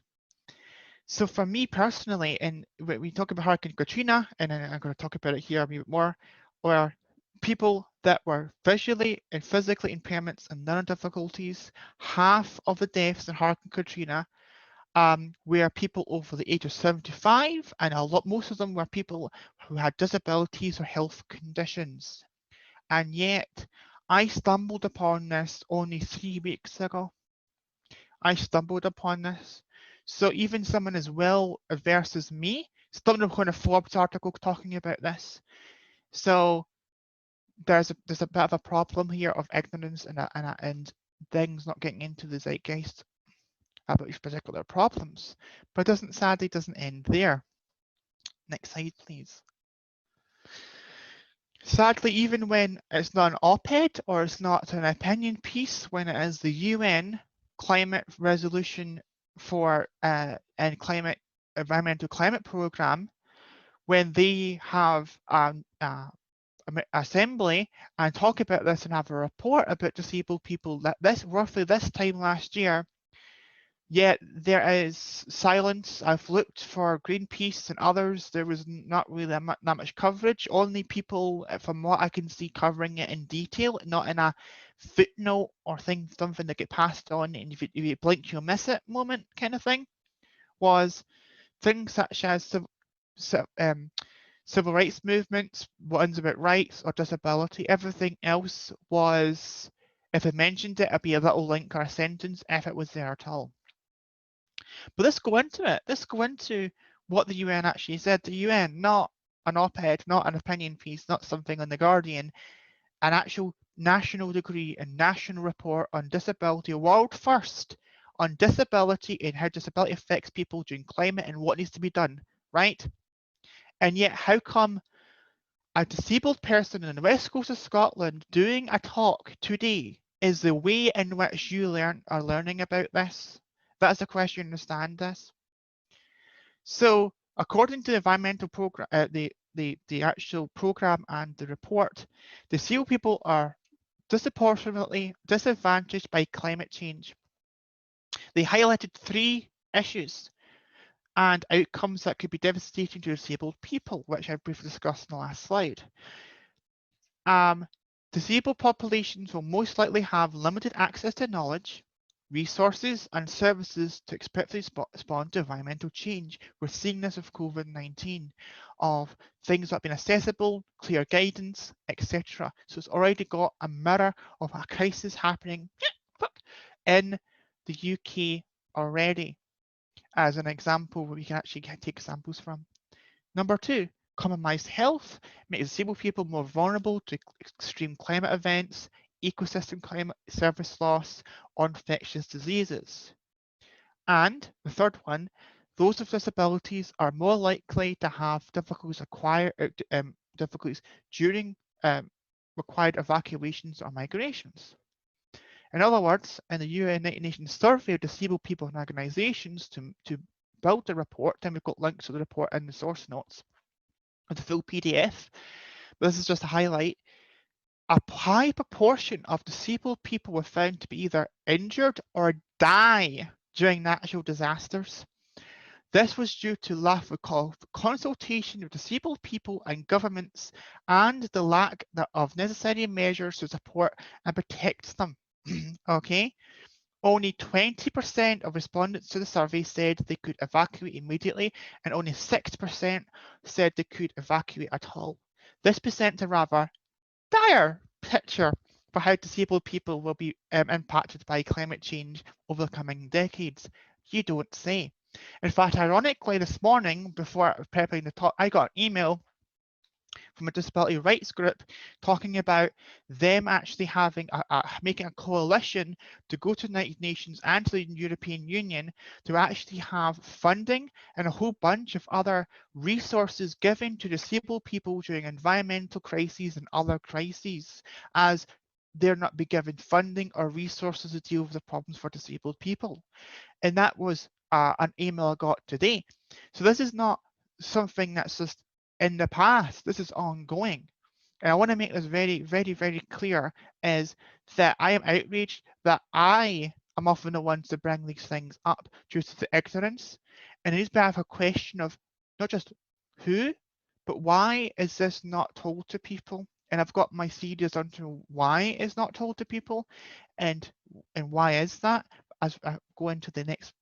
So for me personally, and we talk about Hurricane Katrina, and I'm going to talk about it here a bit more, were people that were visually and physically impairments and learning difficulties. Half of the deaths in Hurricane Katrina were people over the age of 75, and most of them were people who had disabilities or health conditions. And yet, I stumbled upon this only 3 weeks ago. I stumbled upon this. So even someone as well adverse as me stumbled upon a Forbes article talking about this. So there's a bit of a problem here of ignorance and things not getting into the zeitgeist about these particular problems. But it sadly doesn't end there. Next slide, please. Sadly, even when it's not an op-ed or it's not an opinion piece, when it is the UN climate resolution for and environmental climate program, when they have assembly and talk about this and have a report about disabled people that roughly this time last year, yet there is silence. I've looked for Greenpeace and others. There was not really that much coverage. Only people, from what I can see, covering it in detail, not in a footnote or something that get passed on, and if you blink, you'll miss it moment kind of thing, was things such as civil rights movements, ones about rights or disability. Everything else was, if it mentioned it, it'd be a little link or a sentence if it was there at all. But let's go into it. Let's go into what the UN actually said. The UN, not an op-ed, not an opinion piece, not something on The Guardian, an actual national degree and national report on disability, a world first on disability and how disability affects people during climate and what needs to be done, right? And yet, how come a disabled person in the west coast of Scotland doing a talk today is the way in which you are learning about this? That's the question. Understand this. So, according to the environmental program, the actual program and the report, disabled people are disproportionately disadvantaged by climate change. They highlighted 3 issues and outcomes that could be devastating to disabled people, which I briefly discussed in the last slide. Disabled populations will most likely have limited access to knowledge, resources and services to expectedly respond to environmental change. We're seeing this with COVID-19, of things that have been accessible, clear guidance, etc. So it's already got a mirror of a crisis happening in the UK already, as an example where we can actually take examples from. Number 2, compromised health makes disabled people more vulnerable to extreme climate events, ecosystem climate service loss, or infectious diseases. And the 3rd one, those with disabilities are more likely to have difficulties during required evacuations or migrations. In other words, in the United Nations survey of disabled people and organisations to build the report, and we've got links to the report in the source notes, the full PDF, but this is just a highlight. A high proportion of disabled people were found to be either injured or die during natural disasters. This was due to lack of consultation with disabled people and governments and the lack of necessary measures to support and protect them. Okay, only 20% of respondents to the survey said they could evacuate immediately, and only 6% said they could evacuate at all. This presents a rather dire picture for how disabled people will be impacted by climate change over the coming decades. You don't say. In fact, ironically, this morning, before preparing the talk, I got an email from a disability rights group talking about them actually having making a coalition to go to the United Nations and to the European Union to actually have funding and a whole bunch of other resources given to disabled people during environmental crises and other crises, as they're not be given funding or resources to deal with the problems for disabled people. And that was an email I got today. So this is not something that's just in the past. This is ongoing. And I want to make this very, very, very clear, is that I am outraged that I am often the ones to bring these things up due to the ignorance. And it needs to have a question of not just who, but why is this not told to people? and I've got my theories onto why it's not told to people, and why is that, as I go into the next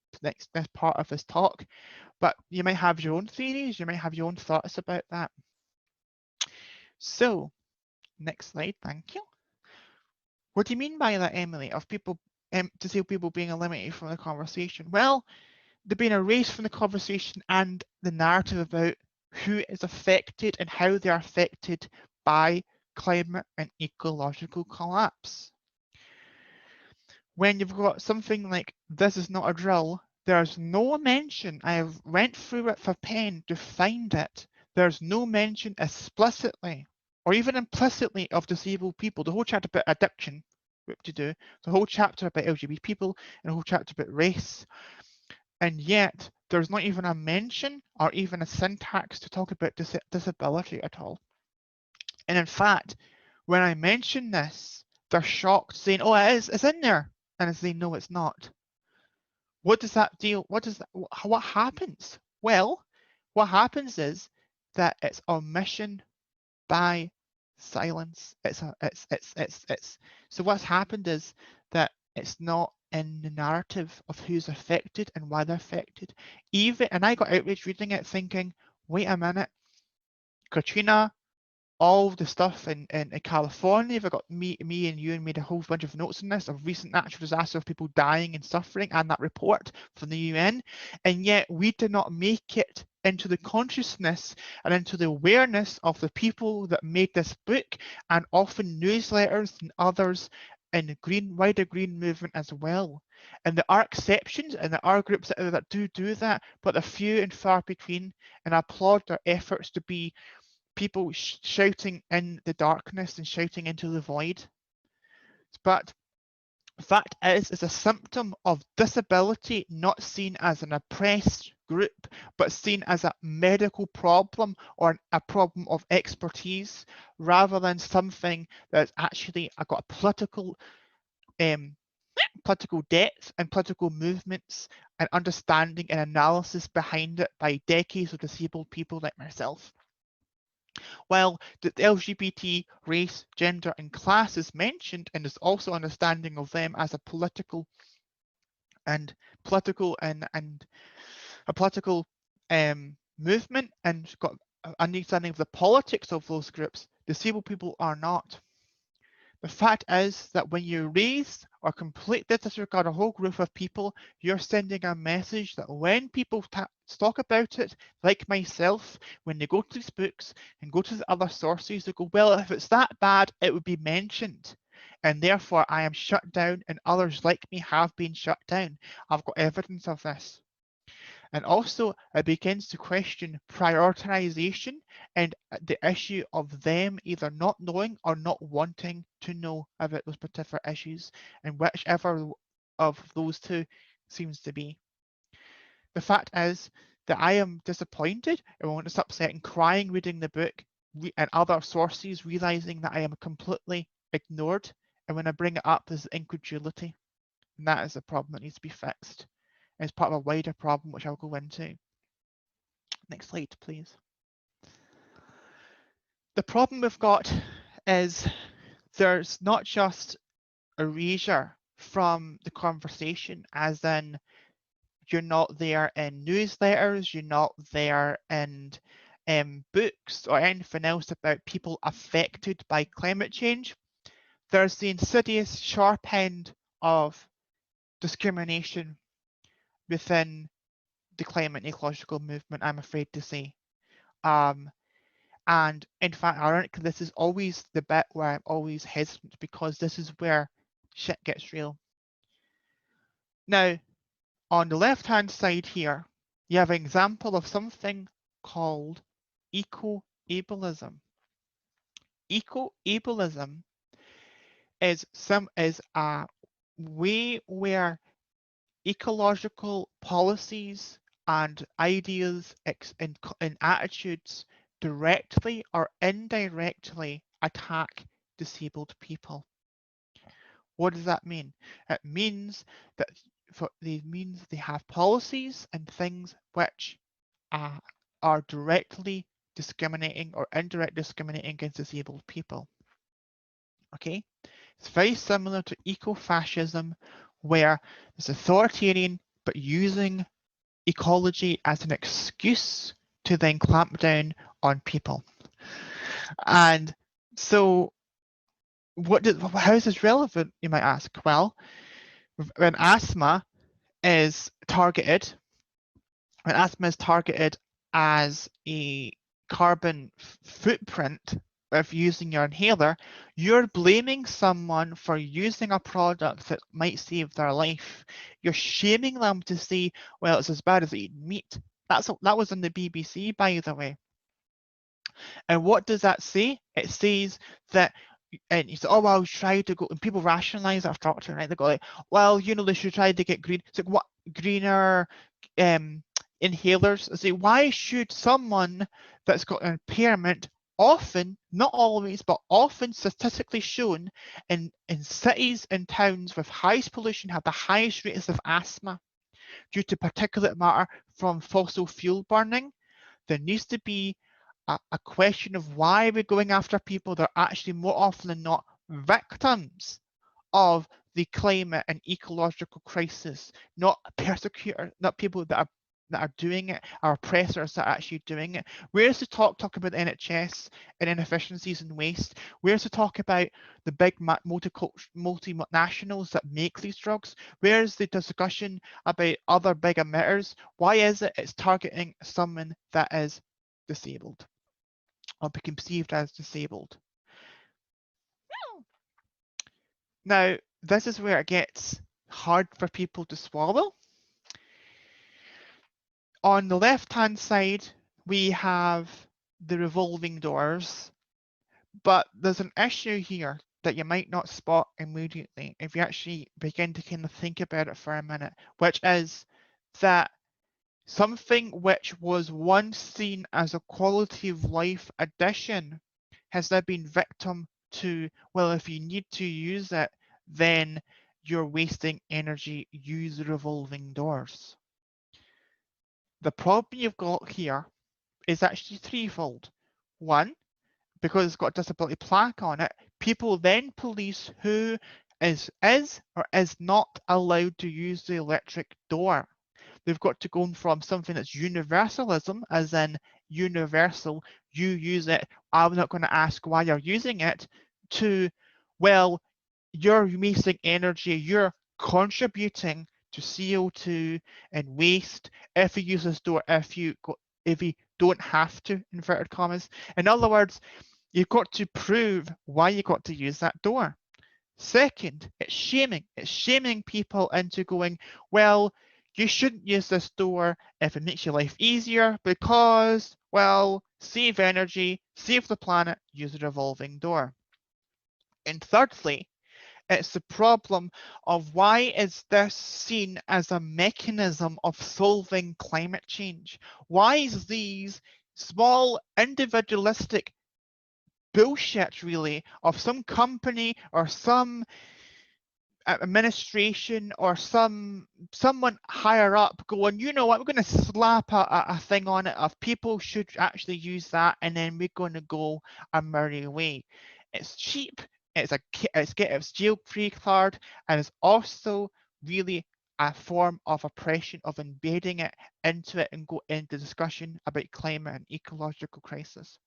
part of this talk. But you might have your own theories, you might have your own thoughts about that. So, next slide, thank you. What do you mean by that, Emily, of people, disabled people being eliminated from the conversation? Well, they're being erased from the conversation and the narrative about who is affected and how they're affected by climate and ecological collapse. When you've got something like "this is not a drill," there's no mention, I have went through it for pen to find it, there's no mention explicitly or even implicitly of disabled people. The whole chapter about addiction, what to do, the whole chapter about LGBT people, and the whole chapter about race, and yet there's not even a mention or even a syntax to talk about disability at all. And in fact, when I mention this, they're shocked, saying, "Oh, it's in there," and I say, "No, it's not." What does that deal? What happens? Well, what happens is that it's omission by silence. So what's happened is that it's not in the narrative of who's affected and why they're affected. And I got outraged reading it, thinking, wait a minute, Katrina, all the stuff in California, they've got me and you and made a whole bunch of notes on this, of recent natural disaster of people dying and suffering, and that report from the UN, and yet we did not make it into the consciousness and into the awareness of the people that made this book, and often newsletters and others in the wider green movement as well. And there are exceptions, and there are groups that do that, but they're few and far between, and I applaud their efforts to be people shouting in the darkness and shouting into the void. But the fact is, it's a symptom of disability, not seen as an oppressed group, but seen as a medical problem or a problem of expertise, rather than something that's actually got a political depth and political movements and understanding and analysis behind it by decades of disabled people like myself. While the LGBT, race, gender, and class is mentioned, and there's also understanding of them as a political and a political movement, and got an understanding of the politics of those groups, disabled people are not. The fact is that when you raise or completely disregard a whole group of people, you're sending a message that when people talk about it, like myself, when they go to these books and go to the other sources, they go, well, if it's that bad, it would be mentioned. And therefore, I am shut down, and others like me have been shut down. I've got evidence of this. And also, it begins to question prioritization and the issue of them either not knowing or not wanting to know about those particular issues, and whichever of those two seems to be. The fact is that I am disappointed, and when it's upset and crying reading the book and other sources, realizing that I am completely ignored, and when I bring it up, there's incredulity, and that is a problem that needs to be fixed. As part of a wider problem, which I'll go into. Next slide, please. The problem we've got is there's not just erasure from the conversation, as in you're not there in newsletters, you're not there in books or anything else about people affected by climate change. There's the insidious sharp end of discrimination within the climate and ecological movement, I'm afraid to say. And in fact, ironically, this is always the bit where I'm always hesitant, because this is where shit gets real. Now, on the left-hand side here, you have an example of something called eco-ableism. Eco-ableism is a way where ecological policies and ideas and attitudes directly or indirectly attack disabled people. What does that mean? It means that they have policies and things which are directly discriminating or indirectly discriminating against disabled people. Okay, it's very similar to eco-fascism, where it's authoritarian but using ecology as an excuse to then clamp down on people. And so how is this relevant, you might ask? Well, when asthma is targeted, as a carbon footprint of using your inhaler, you're blaming someone for using a product that might save their life. You're shaming them to say, well, it's as bad as eating meat. That was on the BBC, by the way. And what does that say? It says that, and you say, oh, well, try to go, and people rationalize our doctrine, right? They go like, well, they should try to get green. It's like, what, greener inhalers? I say, why should someone that's got an impairment, often, not always, but often statistically shown in cities and towns with highest pollution, have the highest rates of asthma due to particulate matter from fossil fuel burning? There needs to be a question of why we're going after people that are actually more often than not victims of the climate and ecological crisis, not persecutors, not people that are doing it, our oppressors that are actually doing it. Where's the talk about the NHS and inefficiencies and waste? Where's the talk about the big multinationals that make these drugs? Where's the discussion about other big emitters? Why is it's targeting someone that is disabled or be conceived as disabled? Now, this is where it gets hard for people to swallow. On the left-hand side, we have the revolving doors, but there's an issue here that you might not spot immediately if you actually begin to kind of think about it for a minute, which is that something which was once seen as a quality of life addition has now been victim to, well, if you need to use it, then you're wasting energy, use revolving doors. The problem you've got here is actually threefold. One, because it's got a disability plaque on it, people then police who is or is not allowed to use the electric door. They've got to go from something that's universalism, as in universal, you use it, I'm not going to ask why you're using it, to, well, you're wasting energy, you're contributing to CO2 and waste if you use this door, if you don't have to, inverted commas. In other words, you've got to prove why you got to use that door. Second, it's shaming. It's shaming people into going, well, you shouldn't use this door if it makes your life easier because, well, save energy, save the planet, use a revolving door. And thirdly, it's the problem of why is this seen as a mechanism of solving climate change? Why is these small individualistic bullshit really of some company or some administration or someone higher up going, you know what, we're going to slap a thing on it of people should actually use that, and then we're going to go a merry way. It's cheap, it's jail-free card, and it's also really a form of oppression, of embedding it into it and go into discussion about climate and ecological crisis.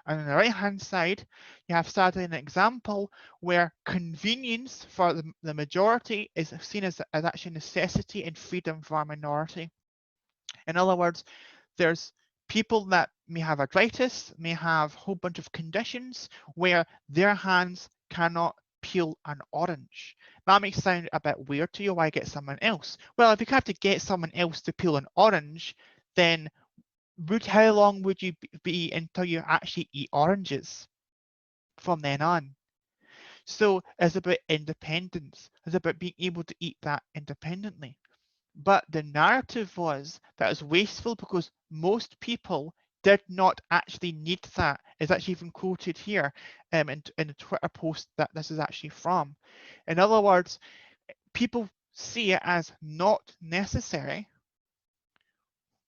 And on the right-hand side, you have sadly an example where convenience for the majority is seen as actually necessity and freedom for a minority. In other words, there's people that may have arthritis, may have a whole bunch of conditions where their hands cannot peel an orange. That may sound a bit weird to you. Why get someone else? Well, if you have to get someone else to peel an orange, then how long would you be until you actually eat oranges from then on? So it's about independence. It's about being able to eat that independently. But the narrative was that it's wasteful because most people did not actually need that. It's actually even quoted here in the Twitter post that this is actually from. In other words, people see it as not necessary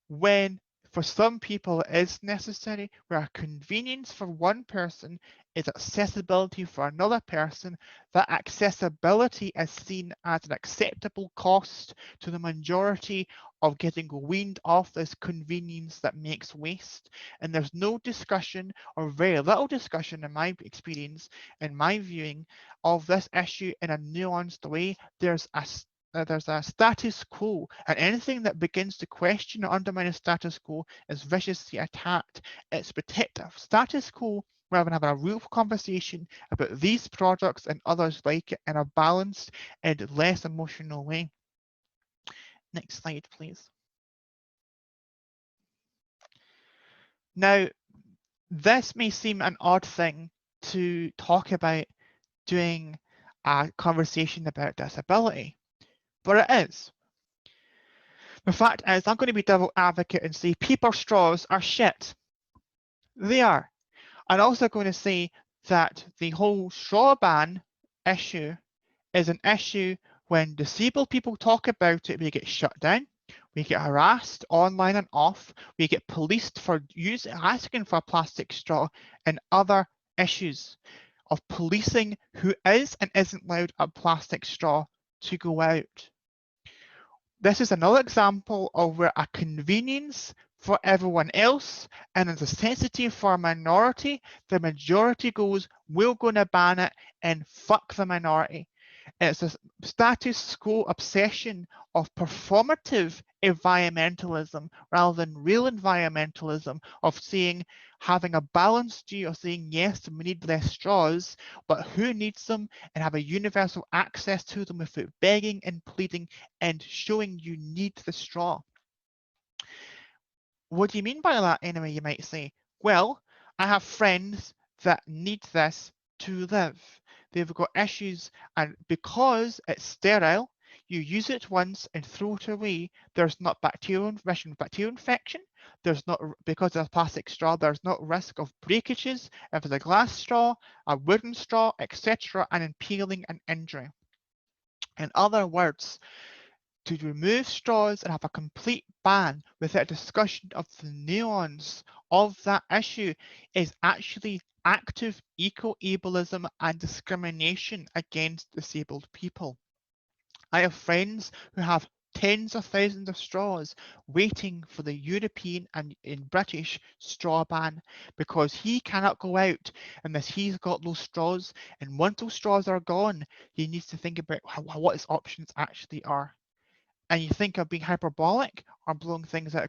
when For some people, it is necessary, where convenience for one person is accessibility for another person. That accessibility is seen as an acceptable cost to the majority of getting weaned off this convenience that makes waste. And there's no discussion, or very little discussion in my experience, in my viewing, of this issue in a nuanced way. There's a status quo, and anything that begins to question or undermine a status quo is viciously attacked. It's protective status quo rather than having a real conversation about these products and others like it in a balanced and less emotional way. Next slide, please. Now, this may seem an odd thing to talk about doing a conversation about disability, but it is. The fact is, I'm going to be devil advocate and say paper straws are shit. They are. I'm also going to say that the whole straw ban issue is an issue when disabled people talk about it, we get shut down, we get harassed online and off, we get policed for asking for a plastic straw, and other issues of policing who is and isn't allowed a plastic straw to go out. This is another example of where a convenience for everyone else and a necessity for a minority, the majority goes, we're going to ban it and fuck the minority. It's a status quo obsession of performative environmentalism rather than real environmentalism, of saying, having a balanced view of saying, yes, we need less straws, but who needs them, and have a universal access to them without begging and pleading and showing you need the straw. What do you mean by that anyway, you might say? Well, I have friends that need this to live. They've got issues, and because it's sterile, you use it once and throw it away. There's not bacterial infection. There's not, because of a plastic straw, there's not risk of breakages if it's a glass straw, a wooden straw, etc., and impaling and injury. In other words, to remove straws and have a complete ban without discussion of the nuance of that issue is actually active eco-ableism and discrimination against disabled people. I have friends who have tens of thousands of straws waiting for the European and in British straw ban because he cannot go out unless he's got those straws, and once those straws are gone, he needs to think about what his options actually are. And you think of being hyperbolic or blowing things out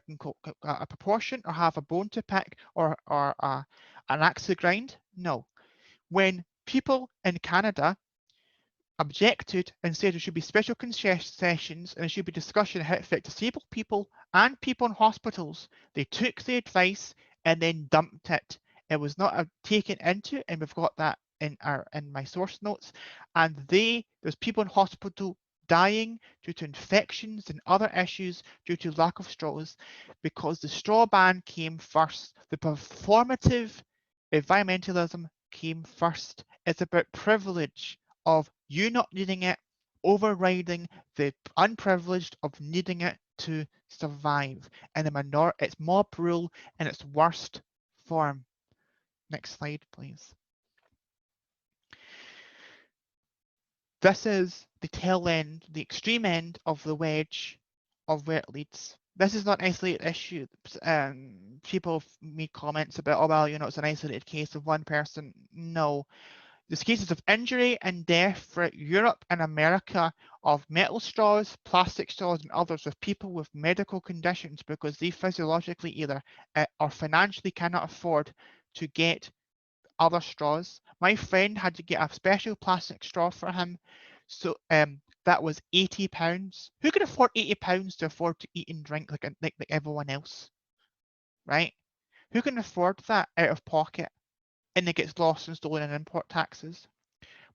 of proportion or have a bone to pick or an axe to grind? No. When people in Canada objected and said there should be special concessions and there should be discussion of how to affect disabled people and people in hospitals, they took the advice and then dumped it. It was not taken into, and we've got that in my source notes. And there's people in hospital dying due to infections and other issues due to lack of straws because the straw ban came first. The performative environmentalism came first. It's about privilege of you not needing it overriding the unprivileged of needing it to survive. And it's mob rule in its worst form. Next slide, please. This is the tail end, the extreme end of the wedge of where it leads. This is not an isolated issue. People make comments about, oh, well, it's an isolated case of one person. No. There's cases of injury and death throughout Europe and America of metal straws, plastic straws, and others with people with medical conditions because they physiologically either or financially cannot afford to get other straws. My friend had to get a special plastic straw for him. So that was £80. Who can afford £80 to afford to eat and drink like everyone else? Right? Who can afford that out of pocket? And it gets lost and stolen in import taxes.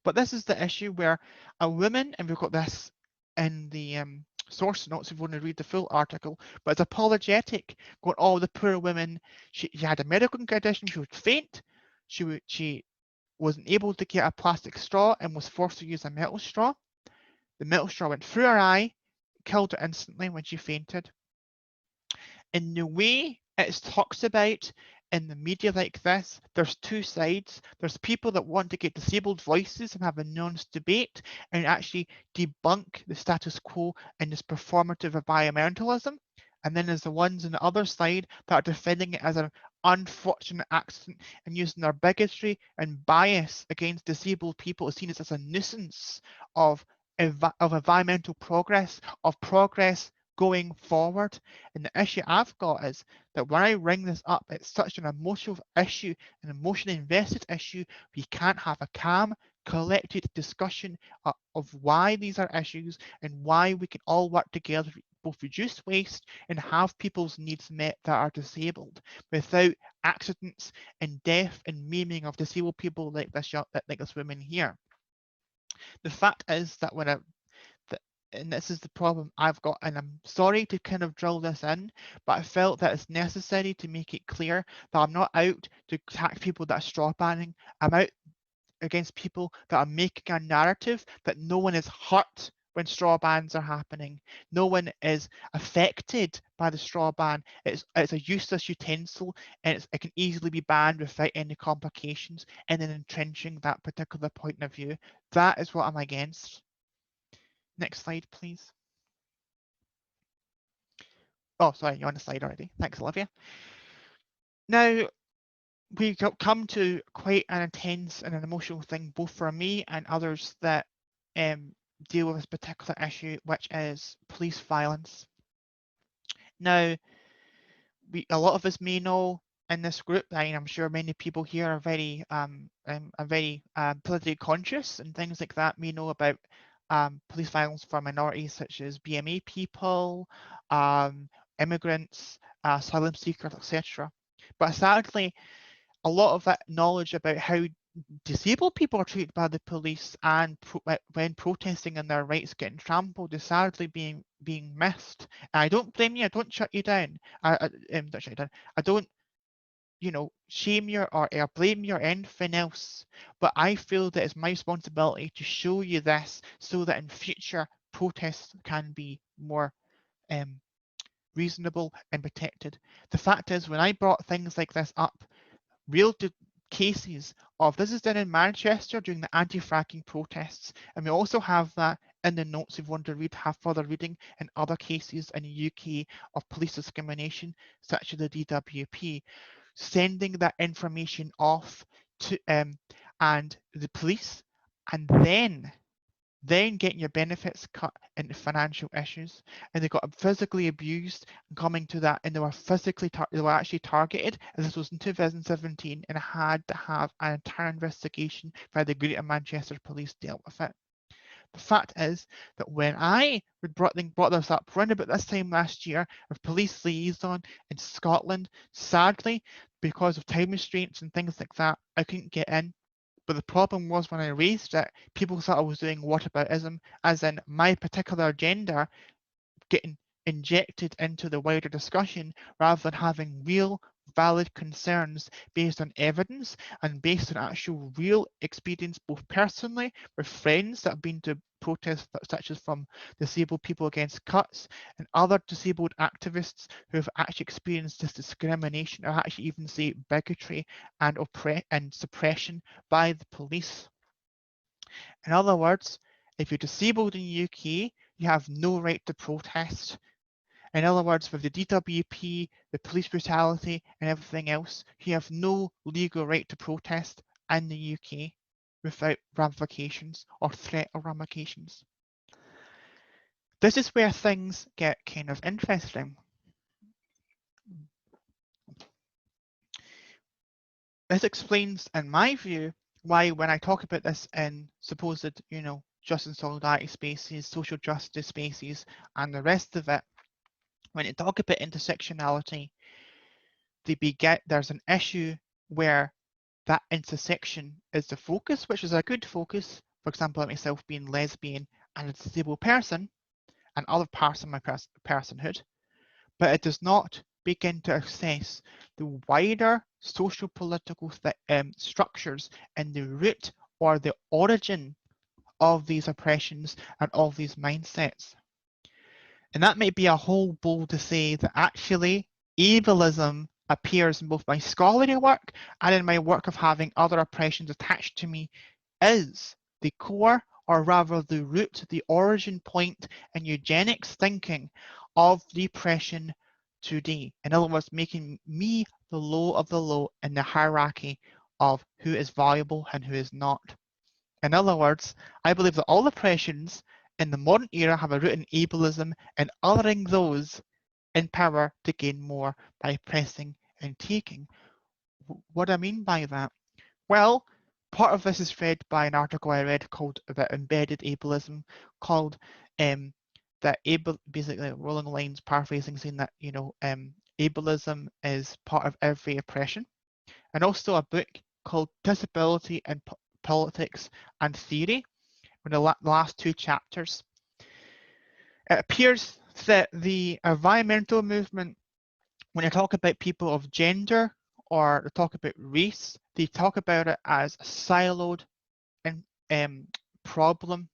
But this is the issue where a woman, and we've got this in the source notes if you want to read the full article, but it's apologetic, going, oh, the poor woman, she had a medical condition, she would faint, she wasn't able to get a plastic straw and was forced to use a metal straw. The metal straw went through her eye, killed her instantly when she fainted. In the way it's talked about in the media like this. There's two sides. There's people that want to get disabled voices and have a nuanced debate and actually debunk the status quo and this performative environmentalism. And then there's the ones on the other side that are defending it as an unfortunate accident and using their bigotry and bias against disabled people is seen as a nuisance of environmental progress, of progress going forward. And the issue I've got is that when I ring this up, it's such an emotional issue, an emotionally invested issue. We can't have a calm, collected discussion of why these are issues and why we can all work together to both reduce waste and have people's needs met that are disabled without accidents and death and maiming of disabled people like this woman here. The fact is that and this is the problem I've got, and I'm sorry to kind of drill this in, but I felt that it's necessary to make it clear that I'm not out to attack people that are straw banning. I'm out against people that are making a narrative that no one is hurt when straw bans are happening. No one is affected by the straw ban. It's a useless utensil, and it can easily be banned without any complications, and then entrenching that particular point of view. That is what I'm against. Next slide, please. Oh, sorry, you're on the slide already. Thanks, Olivia. Now, we come to quite an intense and an emotional thing, both for me and others that deal with this particular issue, which is police violence. Now, a lot of us may know in this group, I'm sure many people here are very politically conscious and things like that, may know about police violence for minorities such as BMA people, immigrants, asylum seekers, etc. But sadly, a lot of that knowledge about how disabled people are treated by the police and when protesting and their rights getting trampled is sadly being missed. And I don't blame you. I don't shut you down. Don't shut you down. I don't, shame you or blame you or anything else. But I feel that it's my responsibility to show you this so that in future protests can be more reasonable and protected. The fact is, when I brought things like this up, real cases of this is done in Manchester during the anti-fracking protests, and we also have that in the notes if you want to have further reading in other cases in the UK of police discrimination, such as the DWP, sending that information off to and the police, and then getting your benefits cut into financial issues, and they got physically abused and coming to that, and they were actually targeted, and this was in 2017, and had to have an entire investigation by the Greater Manchester Police dealt with it. The fact is that when I brought this up around about this time last year of police liaison in Scotland, sadly, because of time restraints and things like that, I couldn't get in. But the problem was when I raised it, people thought I was doing whataboutism, as in my particular agenda getting injected into the wider discussion rather than having real valid concerns based on evidence and based on actual real experience, both personally with friends that have been to protests such as from Disabled People Against Cuts and other disabled activists who have actually experienced this discrimination or actually even say bigotry and suppression by the police. In other words, if you're disabled in the UK, you have no right to protest. In other words, with the DWP, the police brutality and everything else, you have no legal right to protest in the UK without ramifications or threat of ramifications. This is where things get kind of interesting. This explains, in my view, why when I talk about this in supposed, justice and solidarity spaces, social justice spaces, and the rest of it, when you talk about intersectionality, there's an issue where that intersection is the focus, which is a good focus. For example, like myself being lesbian and a disabled person and other parts of my personhood, but it does not begin to assess the wider social political structures and the root or the origin of these oppressions and of these mindsets. And that may be a whole bowl to say that actually ableism appears in both my scholarly work and in my work of having other oppressions attached to me is the core, or rather the root, the origin point in eugenics thinking of the oppression today. In other words, making me the low of the low in the hierarchy of who is valuable and who is not. In other words, I believe that all oppressions in the modern era have a root in ableism and othering those in power to gain more by oppressing and taking. What do I mean by that? Well, part of this is fed by an article I read called about embedded ableism, called that basically rolling lines paraphrasing, saying that ableism is part of every oppression, and also a book called Disability and Politics and Theory, in the last two chapters. It appears that the environmental movement, when they talk about people of gender or they talk about race, they talk about it as a siloed problem.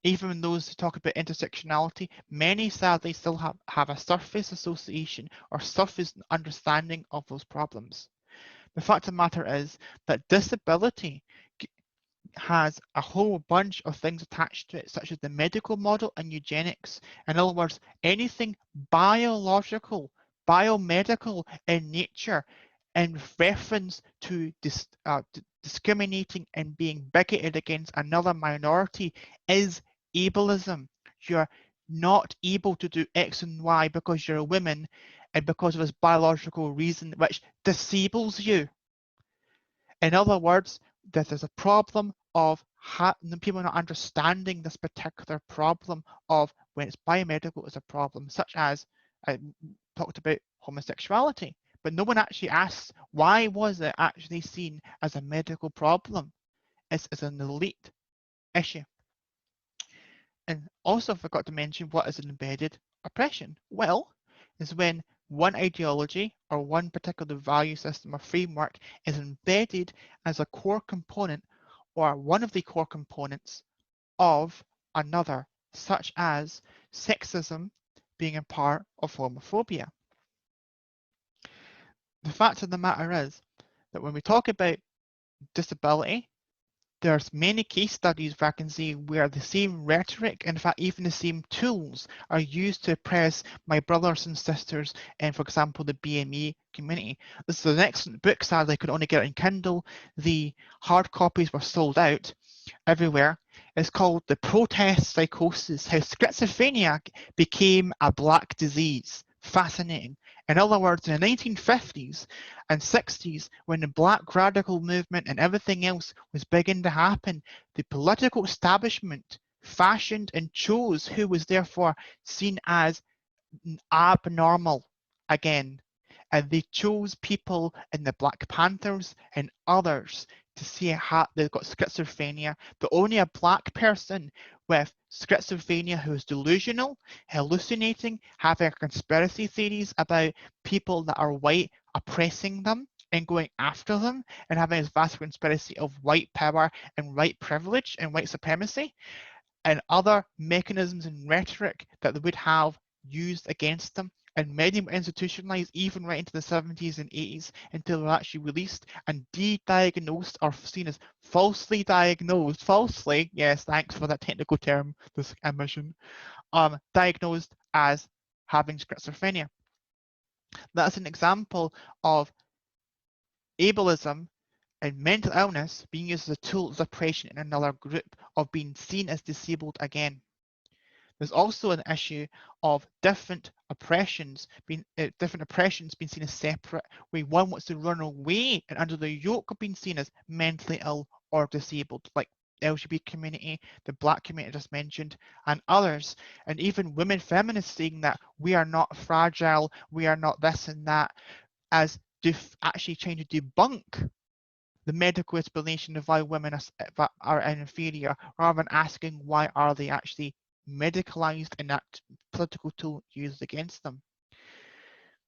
Even when those who talk about intersectionality, many sadly still have a surface association or surface understanding of those problems. The fact of the matter is that disability has a whole bunch of things attached to it, such as the medical model and eugenics. In other words, anything biological, biomedical in nature in reference to discriminating and being bigoted against another minority is ableism. You're not able to do X and Y because you're a woman and because of this biological reason which disables you. In other words, that there's a problem of people not understanding this particular problem of when it's biomedical is a problem, such as I talked about homosexuality, but no one actually asks why was it actually seen as a medical problem? It's an elite issue. And also I forgot to mention what is an embedded oppression. Well, is when one ideology or one particular value system or framework is embedded as a core component or one of the core components of another, such as sexism being a part of homophobia. The fact of the matter is that when we talk about disability, there's many case studies where I can see where the same rhetoric, in fact, even the same tools are used to oppress my brothers and sisters in, for example, the BME community. This is an excellent book, sadly I could only get it in Kindle. The hard copies were sold out everywhere. It's called The Protest Psychosis, How Schizophrenia Became a Black Disease. Fascinating. In other words, in the 1950s and 60s, when the Black radical movement and everything else was beginning to happen, the political establishment fashioned and chose who was therefore seen as abnormal again. And they chose people in the Black Panthers and others to see they've got schizophrenia, but only a Black person with schizophrenia who is delusional, hallucinating, having conspiracy theories about people that are white oppressing them and going after them, and having this vast conspiracy of white power and white privilege and white supremacy, and other mechanisms and rhetoric that they would have used against them. And many were institutionalized even right into the 70s and 80s until they were actually released and de-diagnosed or seen as falsely diagnosed, falsely, yes, thanks for that technical term, this admission, diagnosed as having schizophrenia. That's an example of ableism and mental illness being used as a tool of oppression in another group, of being seen as disabled again. There's also an issue of different oppressions being seen as separate, where one wants to run away and under the yoke of being seen as mentally ill or disabled, like the LGBT community, the Black community I just mentioned, and others, and even women feminists saying that we are not fragile, we are not this and that, as actually trying to debunk the medical explanation of why women are inferior, rather than asking why are they actually medicalized and that political tool used against them.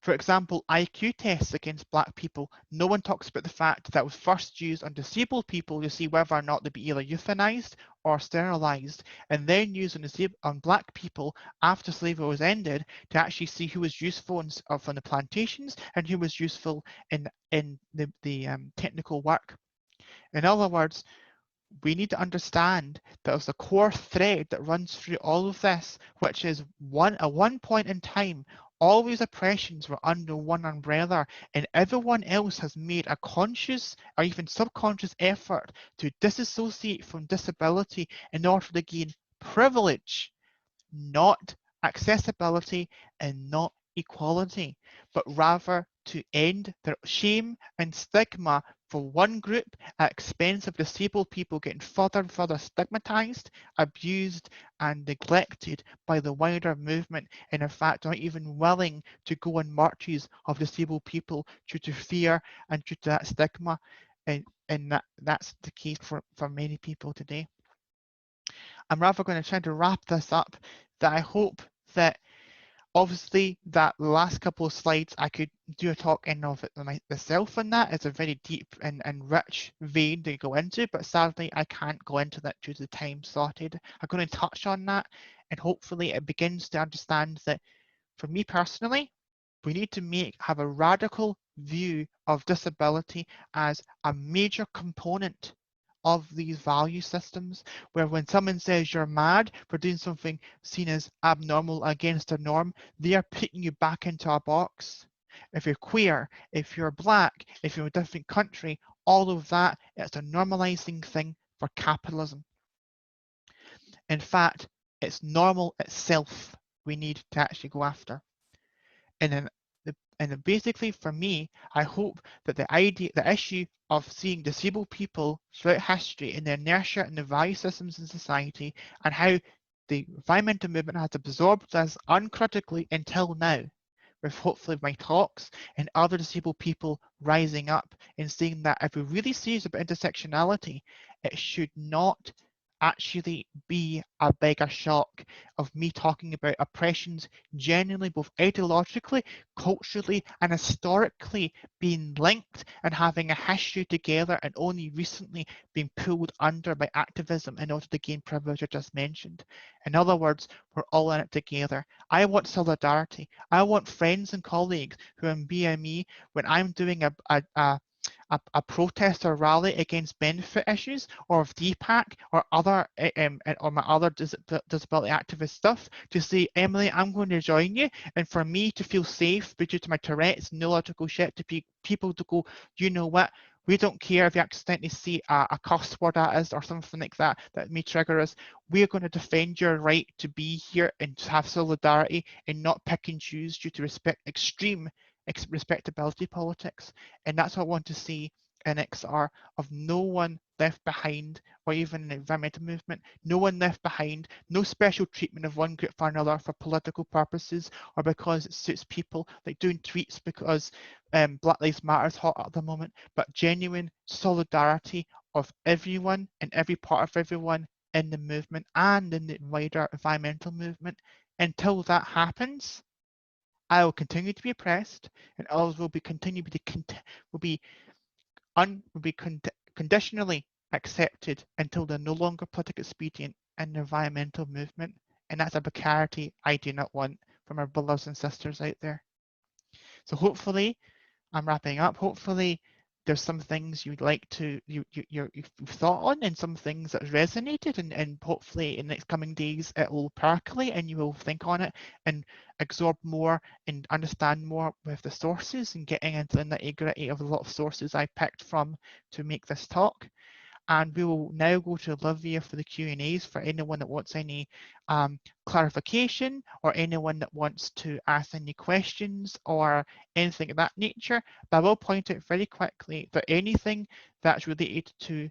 For example, IQ tests against Black people. No one talks about the fact that was first used on disabled people to see whether or not they'd be either euthanized or sterilised, and then used on Black people after slavery was ended to actually see who was useful from the plantations and who was useful in the technical work. In other words, we need to understand that there's a core thread that runs through all of this, which is at one point in time, all these oppressions were under one umbrella, and everyone else has made a conscious or even subconscious effort to disassociate from disability in order to gain privilege, not accessibility and not equality, but rather to end the shame and stigma for one group at expense of disabled people getting further and further stigmatized, abused, and neglected by the wider movement, and in fact not even willing to go on marches of disabled people due to fear and due to that stigma. And that's the case for many people today. I'm rather going to try to wrap this up, that I hope that obviously that last couple of slides I could do a talk in of it myself on that. It's a very deep and rich vein to go into, but sadly I can't go into that due to the time slotted. I'm going to touch on that, and hopefully it begins to understand that for me personally, we need to have a radical view of disability as a major component of these value systems, where when someone says you're mad for doing something seen as abnormal against a norm, they are putting you back into a box. If you're queer, if you're Black, if you're in a different country, all of that, it's a normalizing thing for capitalism. In fact, it's normal itself we need to actually go after. And basically for me, I hope that the issue of seeing disabled people throughout history in the inertia and the value systems in society, and how the environmental movement has absorbed this uncritically until now, with hopefully my talks and other disabled people rising up and saying that if we're really serious about intersectionality, it should not actually be a bigger shock of me talking about oppressions genuinely, both ideologically, culturally, and historically being linked and having a history together, and only recently being pulled under by activism in order to gain privilege I just mentioned. In other words, we're all in it together. I want solidarity. I want friends and colleagues who are in BME when I'm doing a protest or rally against benefit issues, or of DPAC or other or my other disability activist stuff, to say, Emily, I'm going to join you, and for me to feel safe due to my Tourette's neurological shit, to people to go, you know what, we don't care if you accidentally see a cuss word at us or something like that that may trigger us. We're going to defend your right to be here and to have solidarity and not pick and choose due to extreme respectability politics. And that's what I want to see in XR, of no one left behind, or even in the environmental movement, no one left behind, no special treatment of one group for another for political purposes or because it suits people, like doing tweets because Black Lives Matter is hot at the moment, but genuine solidarity of everyone and every part of everyone in the movement and in the wider environmental movement. Until that happens, I will continue to be oppressed, and others will be conditionally accepted until they're no longer politically expedient in the environmental movement. And that's a precarity I do not want from our brothers and sisters out there. So hopefully, I'm wrapping up. Hopefully, there's some things you'd like to you've thought on, and some things that resonated, and hopefully in the next coming days it will percolate and you will think on it and absorb more and understand more with the sources, and getting into the nitty-gritty of a lot of sources I picked from to make this talk. And we will now go to Olivia for the Q&As for anyone that wants any clarification, or anyone that wants to ask any questions or anything of that nature. But I will point out very quickly that anything that's related to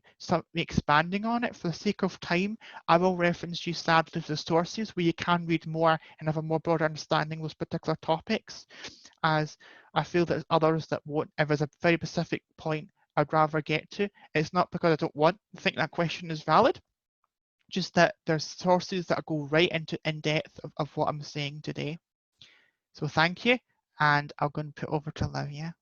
expanding on it, for the sake of time, I will reference you sadly to the sources where you can read more and have a more broader understanding of those particular topics, as I feel that others that won't, if there's a very specific point I'd rather get to. It's not because I don't think that question is valid, just that there's sources that go right into in depth of what I'm saying today. So thank you, and I'm going to put over to Olivia.